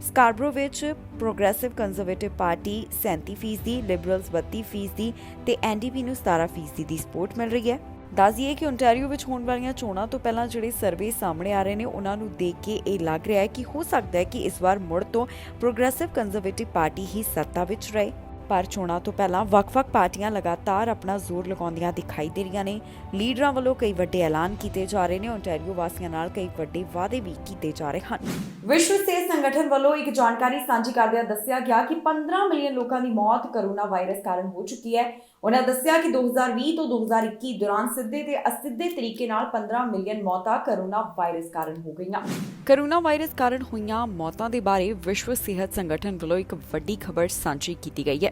ਸਕਾਰਬਰੋ ਵਿੱਚ ਪ੍ਰੋਗਰੈਸਿਵ ਕੰਜ਼ਰਵੇਟਿਵ ਪਾਰਟੀ 37%, ਲਿਬਰਲਸ 32% ਤੇ ਐਨਡੀਪੀ ਨੂੰ 17% ਦੀ ਸਪੋਰਟ ਮਿਲ ਰਹੀ ਹੈ। ਦੱਸ ਦਈਏ ਕਿ ਓਨਟਾਰੀਓ ਵਿੱਚ ਹੋਣ ਵਾਲੀਆਂ ਚੋਣਾਂ ਤੋਂ ਪਹਿਲਾਂ ਜਿਹੜੇ ਸਰਵੇ ਸਾਹਮਣੇ ਆ ਰਹੇ ਨੇ ਉਹਨਾਂ ਨੂੰ ਦੇਖ ਕੇ ਇਹ ਲੱਗ ਰਿਹਾ ਹੈ ਕਿ ਹੋ ਸਕਦਾ ਹੈ ਕਿ ਇਸ ਵਾਰ ਮੁੜ ਤੋਂ ਪ੍ਰੋਗਰੈਸਿਵ ਕੰਜ਼ਰਵੇਟਿਵ ਪਾਰਟੀ ਹੀ ਸੱਤਾ ਵਿੱਚ ਰਹੇ। ਪਰ ਚੋਣਾਂ ਤੋਂ ਪਹਿਲਾਂ ਵੱਖ-ਵੱਖ ਪਾਰਟੀਆਂ ਲਗਾਤਾਰ ਆਪਣਾ ਜ਼ੋਰ ਲਗਾਉਂਦੀਆਂ ਦਿਖਾਈ ਦੇ ਰਹੀਆਂ ਨੇ। ਲੀਡਰਾਂ ਵੱਲੋਂ ਕਈ ਵੱਡੇ ਐਲਾਨ ਕੀਤੇ ਜਾ ਰਹੇ ਨੇ। ਓਨਟਾਰੀਓ ਵਾਸੀਆਂ ਨਾਲ ਕਈ ਵੱਡੇ ਵਾਅਦੇ ਵੀ ਕੀਤੇ ਜਾ ਰਹੇ ਹਨ। ਵਿਸ਼ਵ ਸਿਹਤ ਸੰਗਠਨ ਵੱਲੋਂ ਇੱਕ ਜਾਣਕਾਰੀ ਸਾਂਝੀ ਕਰਦਿਆਂ ਦੱਸਿਆ ਗਿਆ ਕਿ 15 ਮਿਲੀਅਨ ਲੋਕਾਂ ਦੀ ਮੌਤ ਕੋਰੋਨਾ ਵਾਇਰਸ ਕਾਰਨ ਹੋ ਚੁੱਕੀ ਹੈ। ਉਹਨਾਂ ਦੱਸਿਆ ਕਿ 2020 ਤੋਂ 2021 ਦੌਰਾਨ ਸਿੱਧੇ ਤੇ ਅਸਿੱਧੇ ਤਰੀਕੇ ਨਾਲ 15 ਮਿਲੀਅਨ ਮੌਤਾਂ ਕਰੋਨਾ ਵਾਇਰਸ ਕਾਰਨ ਹੋ ਗਈਆਂ। ਕਰੋਨਾ ਵਾਇਰਸ ਕਾਰਨ ਹੋਈਆਂ ਮੌਤਾਂ ਦੇ ਬਾਰੇ ਵਿਸ਼ਵ ਸਿਹਤ ਸੰਗਠਨ ਵੱਲੋਂ ਇੱਕ ਵੱਡੀ ਖਬਰ ਸਾਂਝੀ ਕੀਤੀ ਗਈ ਹੈ।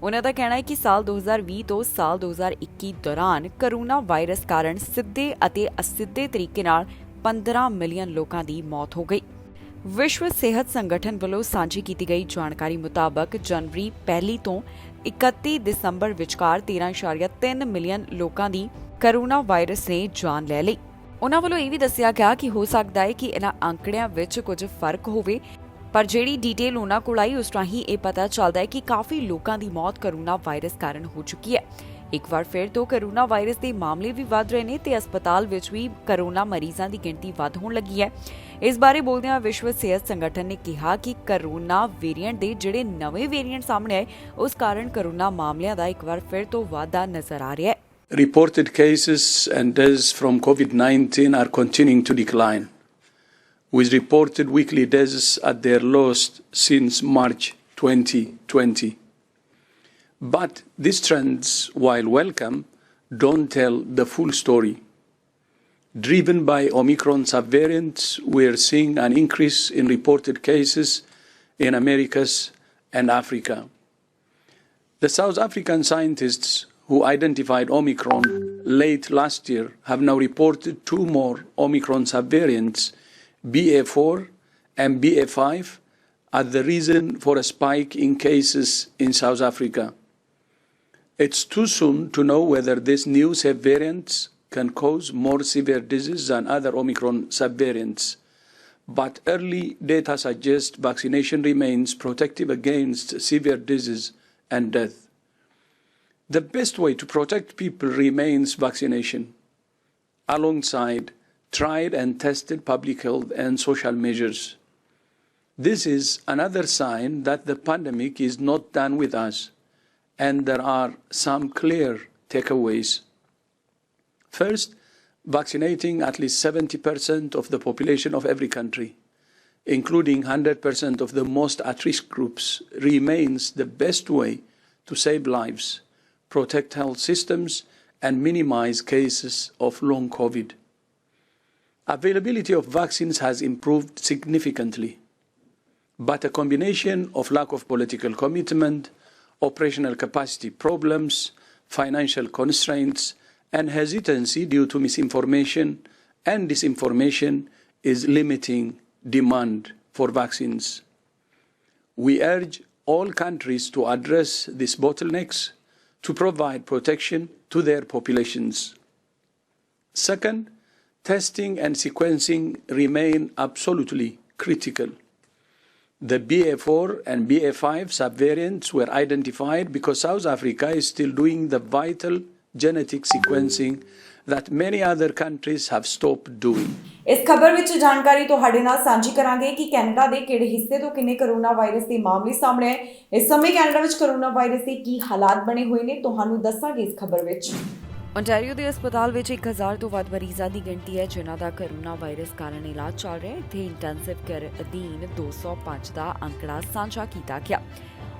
ਉਹਨਾਂ ਦਾ ਕਹਿਣਾ ਹੈ ਕਿ ਸਾਲ 2020 ਤੋਂ ਸਾਲ 2021 ਦੌਰਾਨ ਕਰੋਨਾ ਵਾਇਰਸ ਕਾਰਨ ਸਿੱਧੇ ਅਤੇ ਅਸਿੱਧੇ ਤਰੀਕੇ ਨਾਲ 15 ਮਿਲੀਅਨ ਲੋਕਾਂ ਦੀ ਮੌਤ ਹੋ ਗਈ। ਵਿਸ਼ਵ ਸਿਹਤ ਸੰਗਠਨ ਵੱਲੋਂ ਸਾਂਝੀ ਕੀਤੀ ਗਈ ਜਾਣਕਾਰੀ ਮੁਤਾਬਕ ਜਨਵਰੀ 1 ਤੋਂ 31 ਦਸੰਬਰ ਵਿਚਕਾਰ 13.3 ਮਿਲੀਅਨ ਲੋਕਾਂ ਦੀ ਕਰੋਨਾ ਵਾਇਰਸ ਨੇ ਜਾਨ ਲੈ ਲਈ। ਉਹਨਾਂ ਵੱਲੋਂ ਇਹ ਵੀ ਦੱਸਿਆ ਗਿਆ ਕਿ ਹੋ ਸਕਦਾ ਹੈ ਕਿ ਇਹਨਾਂ ਅੰਕੜਿਆਂ ਵਿੱਚ ਕੁਝ ਫਰਕ ਹੋਵੇ, ਪਰ ਜਿਹੜੀ ਡਿਟੇਲ ਉਹਨਾਂ ਕੋਲ ਆਈ ਉਸ ਰਾਹੀਂ ਇਹ ਪਤਾ ਚੱਲਦਾ ਹੈ ਕਿ ਕਾਫੀ ਲੋਕਾਂ ਦੀ ਮੌਤ ਕਰੋਨਾ ਵਾਇਰਸ ਕਾਰਨ ਹੋ ਚੁੱਕੀ ਹੈ। ਇੱਕ ਵਾਰ ਫਿਰ ਤੋਂ ਕਰੋਨਾ ਵਾਇਰਸ ਦੇ ਮਾਮਲੇ ਵੀ ਵਧ ਰਹੇ ਨੇ ਤੇ ਹਸਪਤਾਲ ਵਿੱਚ ਵੀ ਕਰੋਨਾ ਮਰੀਜ਼ਾਂ ਦੀ ਗਿਣਤੀ ਵੱਧ ਹੋਣ ਲੱਗੀ ਹੈ। ਇਸ ਬਾਰੇ ਬੋਲਦਿਆਂ ਵਿਸ਼ਵ ਸਿਹਤ ਸੰਗਠਨ ਨੇ ਕਿਹਾ ਕਿ ਕਰੋਨਾ ਵੇਰੀਐਂਟ ਦੇ ਜਿਹੜੇ ਨਵੇਂ ਵੇਰੀਐਂਟ ਸਾਹਮਣੇ ਆਏ ਉਸ ਕਾਰਨ ਕਰੋਨਾ ਮਾਮਲਿਆਂ ਦਾ ਇੱਕ ਵਾਰ ਫਿਰ ਤੋਂ ਵਾਧਾ ਨਜ਼ਰ ਆ ਰਿਹਾ ਹੈ। Reported cases and deaths from COVID-19 are continuing to decline, with reported weekly deaths at their lowest since March 2020. But these trends, while welcome, don't tell the full story. Driven by Omicron subvariants, we are seeing an increase in reported cases in Americas and Africa. The South African scientists who identified Omicron late last year have now reported 2 more Omicron subvariants, BA4 and BA5, as the reason for a spike in cases in South Africa. It's too soon to know whether these new subvariants can cause more severe disease than other Omicron subvariants, but early data suggests vaccination remains protective against severe disease and death. The best way to protect people remains vaccination, alongside tried and tested public health and social measures. This is another sign that the pandemic is not done with us, and there are some clear takeaways. First, vaccinating at least 70% of the population of every country, including 100% of the most at-risk groups, remains the best way to save lives, protect health systems, and minimize cases of long COVID. Availability of vaccines has improved significantly, but a combination of lack of political commitment, operational capacity problems, financial constraints, and hesitancy due to misinformation and disinformation is limiting demand for vaccines. We urge all countries to address these bottlenecks to provide protection to their populations. Second, testing and sequencing remain absolutely critical. The BA4 and BA5 subvariants were identified because South Africa is still doing the vital genetic sequencing that many other countries have stopped doing. ਇਸ ਖਬਰ ਵਿੱਚ ਜਾਣਕਾਰੀ ਤੁਹਾਡੇ ਨਾਲ ਸਾਂਝੀ ਕਰਾਂਗੇ ਕਿ ਕੈਨੇਡਾ ਦੇ ਕਿਹੜੇ ਹਿੱਸੇ ਤੋਂ ਕਿੰਨੇ ਕਰੋਨਾ ਵਾਇਰਸ ਦੇ ਮਾਮਲੇ ਸਾਹਮਣੇ ਆਏ। ਇਸ ਸਮੇਂ ਕੈਨੇਡਾ ਵਿੱਚ ਕਰੋਨਾ ਵਾਇਰਸ ਦੇ ਕੀ ਹਾਲਾਤ ਬਣੇ ਹੋਏ ਨੇ ਤੁਹਾਨੂੰ ਦੱਸਾਂਗੇ ਇਸ ਖਬਰ ਵਿੱਚ। ਓਨਟਾਰੀਓ ਦੇ ਹਸਪਤਾਲ ਵਿੱਚ 1000 ਤੋਂ ਵੱਧ ਮਰੀਜ਼ਾਂ ਦੀ ਗਿਣਤੀ ਹੈ ਜਿਨ੍ਹਾਂ ਦਾ ਕਰੋਨਾ ਵਾਇਰਸ ਕਾਰਨ ਇਲਾਜ ਚੱਲ ਰਿਹਾ ਹੈ। ਇੱਥੇ ਇੰਟੈਂਸਿਵ ਕੇਅਰ ਅਧੀਨ 205 ਦਾ ਅੰਕੜਾ ਸਾਂਝਾ ਕੀਤਾ ਗਿਆ।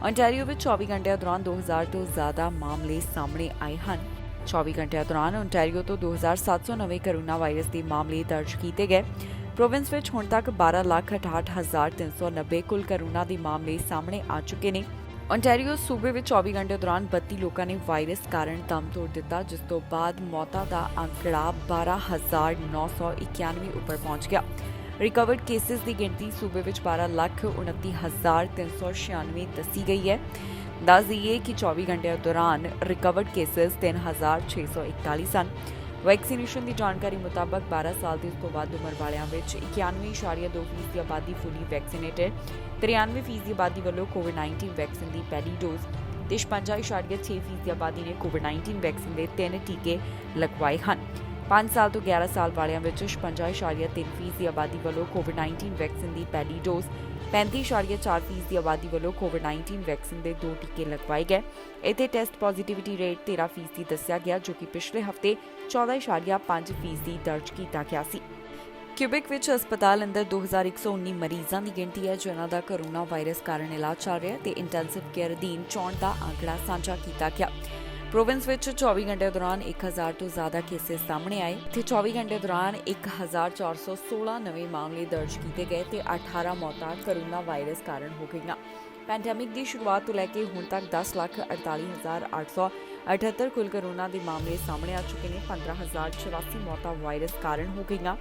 ਓਨਟਾਰੀਓ ਵਿੱਚ 24 ਘੰਟਿਆਂ ਦੌਰਾਨ 2000 ਤੋਂ ਜ਼ਿਆਦਾ ਮਾਮਲੇ ਸਾਹਮਣੇ ਆਏ ਹਨ। 24 ਘੰਟਿਆਂ ਦੌਰਾਨ ਓਨਟਾਰੀਓ ਤੋਂ 2790 ਕਰੋਨਾ ਵਾਇਰਸ ਦੇ ਮਾਮਲੇ ਦਰਜ ਕੀਤੇ ਗਏ। ਪ੍ਰੋਵਿੰਸ ਵਿੱਚ ਹੁਣ ਤੱਕ 12,68,390 ਕੁੱਲ ਕਰੋਨਾ ਦੇ ਮਾਮਲੇ ਸਾਹਮਣੇ ਆ ਚੁੱਕੇ ਨੇ। ਓਨਟਾਰੀਓ ਸੂਬੇ ਵਿੱਚ 24 ਘੰਟੇ ਦੌਰਾਨ 32 ਲੋਕਾਂ ਨੇ ਵਾਇਰਸ ਕਾਰਨ ਦਮ ਤੋੜ ਦਿੱਤਾ, ਜਿਸ ਤੋਂ ਬਾਅਦ ਮੌਤਾਂ ਦਾ ਅੰਕੜਾ 12,991 ਉੱਪਰ ਪਹੁੰਚ ਗਿਆ। ਰਿਕਵਰਡ ਕੇਸਿਸ ਦੀ ਗਿਣਤੀ ਸੂਬੇ ਵਿੱਚ 12,29,396 ਦੱਸੀ ਗਈ ਹੈ। ਦੱਸ ਦਈਏ ਕਿ 24 ਘੰਟਿਆਂ ਦੌਰਾਨ ਰਿਕਵਰਡ ਕੇਸਿਸ 3,641 ਸਨ। ਵੈਕਸੀਨੇਸ਼ਨ ਦੀ ਜਾਣਕਾਰੀ ਮੁਤਾਬਕ 12 ਸਾਲ ਦੀ ਉਸ ਤੋਂ ਵੱਧ ਉਮਰ ਵਾਲਿਆਂ ਵਿੱਚ 91.2% ਦੀ ਆਬਾਦੀ ਫੁੱਲੀ ਵੈਕਸੀਨੇਟਡ, 93% ਦੀ ਆਬਾਦੀ ਵੱਲੋਂ ਕੋਵਿਡ-19 ਵੈਕਸੀਨ ਦੀ ਪਹਿਲੀ ਡੋਜ਼ ਤੇ 56.6% ਦੀ ਆਬਾਦੀ ਨੇ ਕੋਵਿਡ-19 ਵੈਕਸੀਨ ਦੇ 3 ਟੀਕੇ ਲਗਵਾਏ ਹਨ। 5 ਸਾਲ ਤੋਂ 11 ਸਾਲ ਵਾਲਿਆਂ ਵਿੱਚ 56.3% ਦੀ ਆਬਾਦੀ ਵੱਲੋਂ ਕੋਵਿਡ-19 ਵੈਕਸੀਨ ਦੀ ਪਹਿਲੀ ਡੋਜ਼, 35.4% ਦੀ ਆਬਾਦੀ ਵੱਲੋਂ ਕੋਵਿਡ-19 ਵੈਕਸੀਨ ਦੇ 2 ਟੀਕੇ ਲਗਵਾਏ ਗਏ। ਇੱਥੇ ਟੈਸਟ ਪੋਜ਼ਿਟਿਵਿਟੀ ਰੇਟ 13% ਦੱਸਿਆ ਗਿਆ, ਜੋ ਕਿ ਪਿਛਲੇ ਹਫ਼ਤੇ 14.5% ਦਰਜ ਕੀਤਾ ਗਿਆ ਸੀ। ਕਿਊਬਿਕ ਵਿੱਚ ਹਸਪਤਾਲ ਅੰਦਰ 2119 ਮਰੀਜ਼ਾਂ ਦੀ ਗਿਣਤੀ ਹੈ ਜਿਨ੍ਹਾਂ ਦਾ ਕਰੋਨਾ ਵਾਇਰਸ ਕਾਰਨ ਇਲਾਜ ਚੱਲ ਰਿਹਾ ਤੇ ਇੰਟੈਂਸਿਵ ਕੇਅਰ ਅਧੀਨ 64 ਦਾ ਅੰਕੜਾ ਸਾਂਝਾ ਕੀਤਾ ਗਿਆ। ਪ੍ਰੋਵਿੰਸ ਵਿੱਚ 24 ਘੰਟੇ ਦੌਰਾਨ 1000 ਤੋਂ ਜ਼ਿਆਦਾ ਕੇਸਿਸ ਸਾਹਮਣੇ ਆਏ ਤੇ 24 ਘੰਟੇ ਦੌਰਾਨ 1416 ਨਵੇਂ ਮਾਮਲੇ ਦਰਜ ਕੀਤੇ ਗਏ ਤੇ 18 ਮੌਤਾਂ ਕੋਰੋਨਾ ਵਾਇਰਸ ਕਾਰਨ ਹੋ ਗਈਆਂ। ਪੈਂਡੈਮਿਕ ਦੀ ਸ਼ੁਰੂਆਤ ਤੋਂ ਲੈ ਕੇ ਹੁਣ ਤੱਕ 10,48,878 ਕੁੱਲ ਕੋਰੋਨਾ ਦੇ ਮਾਮਲੇ ਸਾਹਮਣੇ ਆ ਚੁੱਕੇ ਨੇ। 15,084 ਮੌਤਾਂ ਵਾਇਰਸ ਕਾਰਨ ਹੋ ਗਈਆਂ।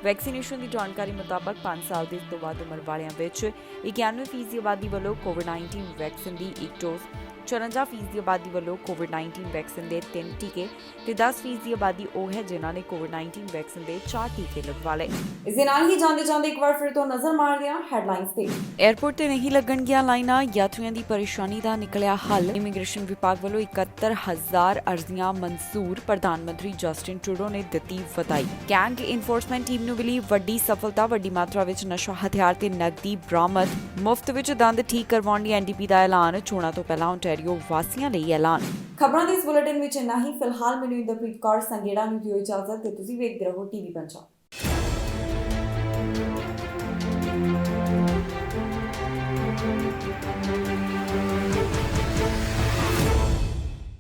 ਵੈਕਸੀਨੇਸ਼ਨ ਦੀ ਜਾਣਕਾਰੀ ਮੁਤਾਬਕ 5 ਸਾਲ ਦੇ ਤੋਂ ਵੱਧ ਉਮਰ ਵਾਲਿਆਂ ਵਿੱਚ 91% ਆਬਾਦੀ ਵੱਲੋਂ ਕੋਵਿਡ-19 ਵੈਕਸੀਨ ਦੀ ਇੱਕ ਡੋਜ਼, 54% ਆਬਾਦੀ ਵੱਲੋਂ ਕੋਵਿਡ-19 ਵੈਕਸੀਨ ਦੇ 3 ਟੀਕੇ ਤੇ 10% ਆਬਾਦੀ ਉਹ ਹੈ ਜਿਨ੍ਹਾਂ ਨੇ ਕੋਵਿਡ-19 ਵੈਕਸੀਨ ਦੇ 4 ਟੀਕੇ ਲਗਵਾ ਲਏ। ਇਸ ਦੇ ਨਾਲ ਹੀ ਜਾਂਦੇ ਇੱਕ ਵਾਰ ਫਿਰ ਤੋਂ ਨਜ਼ਰ ਮਾਰਦੇ ਹਾਂ ਹੈਡਲਾਈਨਸ ਤੇ। ਏਅਰਪੋਰਟ ਤੇ ਨਹੀਂ ਲੱਗਣਗੀਆਂ ਲਾਈਨਾਂ, ਯਾਤਰੀਆਂ ਦੀ ਪਰੇਸ਼ਾਨੀ ਦਾ ਨਿਕਲਿਆ ਹੱਲ। ਇਮੀਗ੍ਰੇਸ਼ਨ ਵਿਭਾਗ ਵੱਲੋਂ 71,000 ਅਰਜ਼ੀਆਂ ਮਨਜ਼ੂਰ, ਪ੍ਰਧਾਨ ਮੰਤਰੀ ਜਸਟਿਨ ਟਰੂਡੋ ਨੇ ਦਿੱਤੀ ਵਧਾਈ। ਗੈਂਗ ਇਨਫੋਰਸਮੈਂਟ ਟੀਮ ਨੂੰ ਮਿਲੀ ਵੱਡੀ ਸਫਲਤਾ, ਵੱਡੀ ਮਾਤਰਾ ਵਿੱਚ ਨਸ਼ਾ ਹਥਿਆਰ ਤੇ ਨਕਦੀ ਬਰਾਮਦ। ਮੁਫਤ ਵਿੱਚ ਦੰਦ ਠੀਕ ਕਰਵਾਉਣ ਲਈ ਐਨਡੀਪੀ ਦਾ ਐਲਾਨ, ਚੋਣਾਂ ਤੋਂ ਪਹਿਲਾਂ ਓਨਟਾਰੀਓ ਵਾਸੀਆਂ ਲਈ ਐਲਾਨ। ਖਬਰਾਂ ਦੇ ਇਸ ਬੁਲੇਟਿਨ ਵਿੱਚ ਇੰਨਾ ਹੀ। ਫਿਲਹਾਲ ਮੈਨੂੰ ਇੰਦਰਪ੍ਰੀਤ ਕੌਰ ਸੰਗੇੜਾ ਨੂੰ ਦਿਓ ਇਜਾਜ਼ਤ ਤੇ ਤੁਸੀਂ ਵੇਖਦੇ ਰਹੋ ਟੀਵੀ ਪੰਜਾਬ।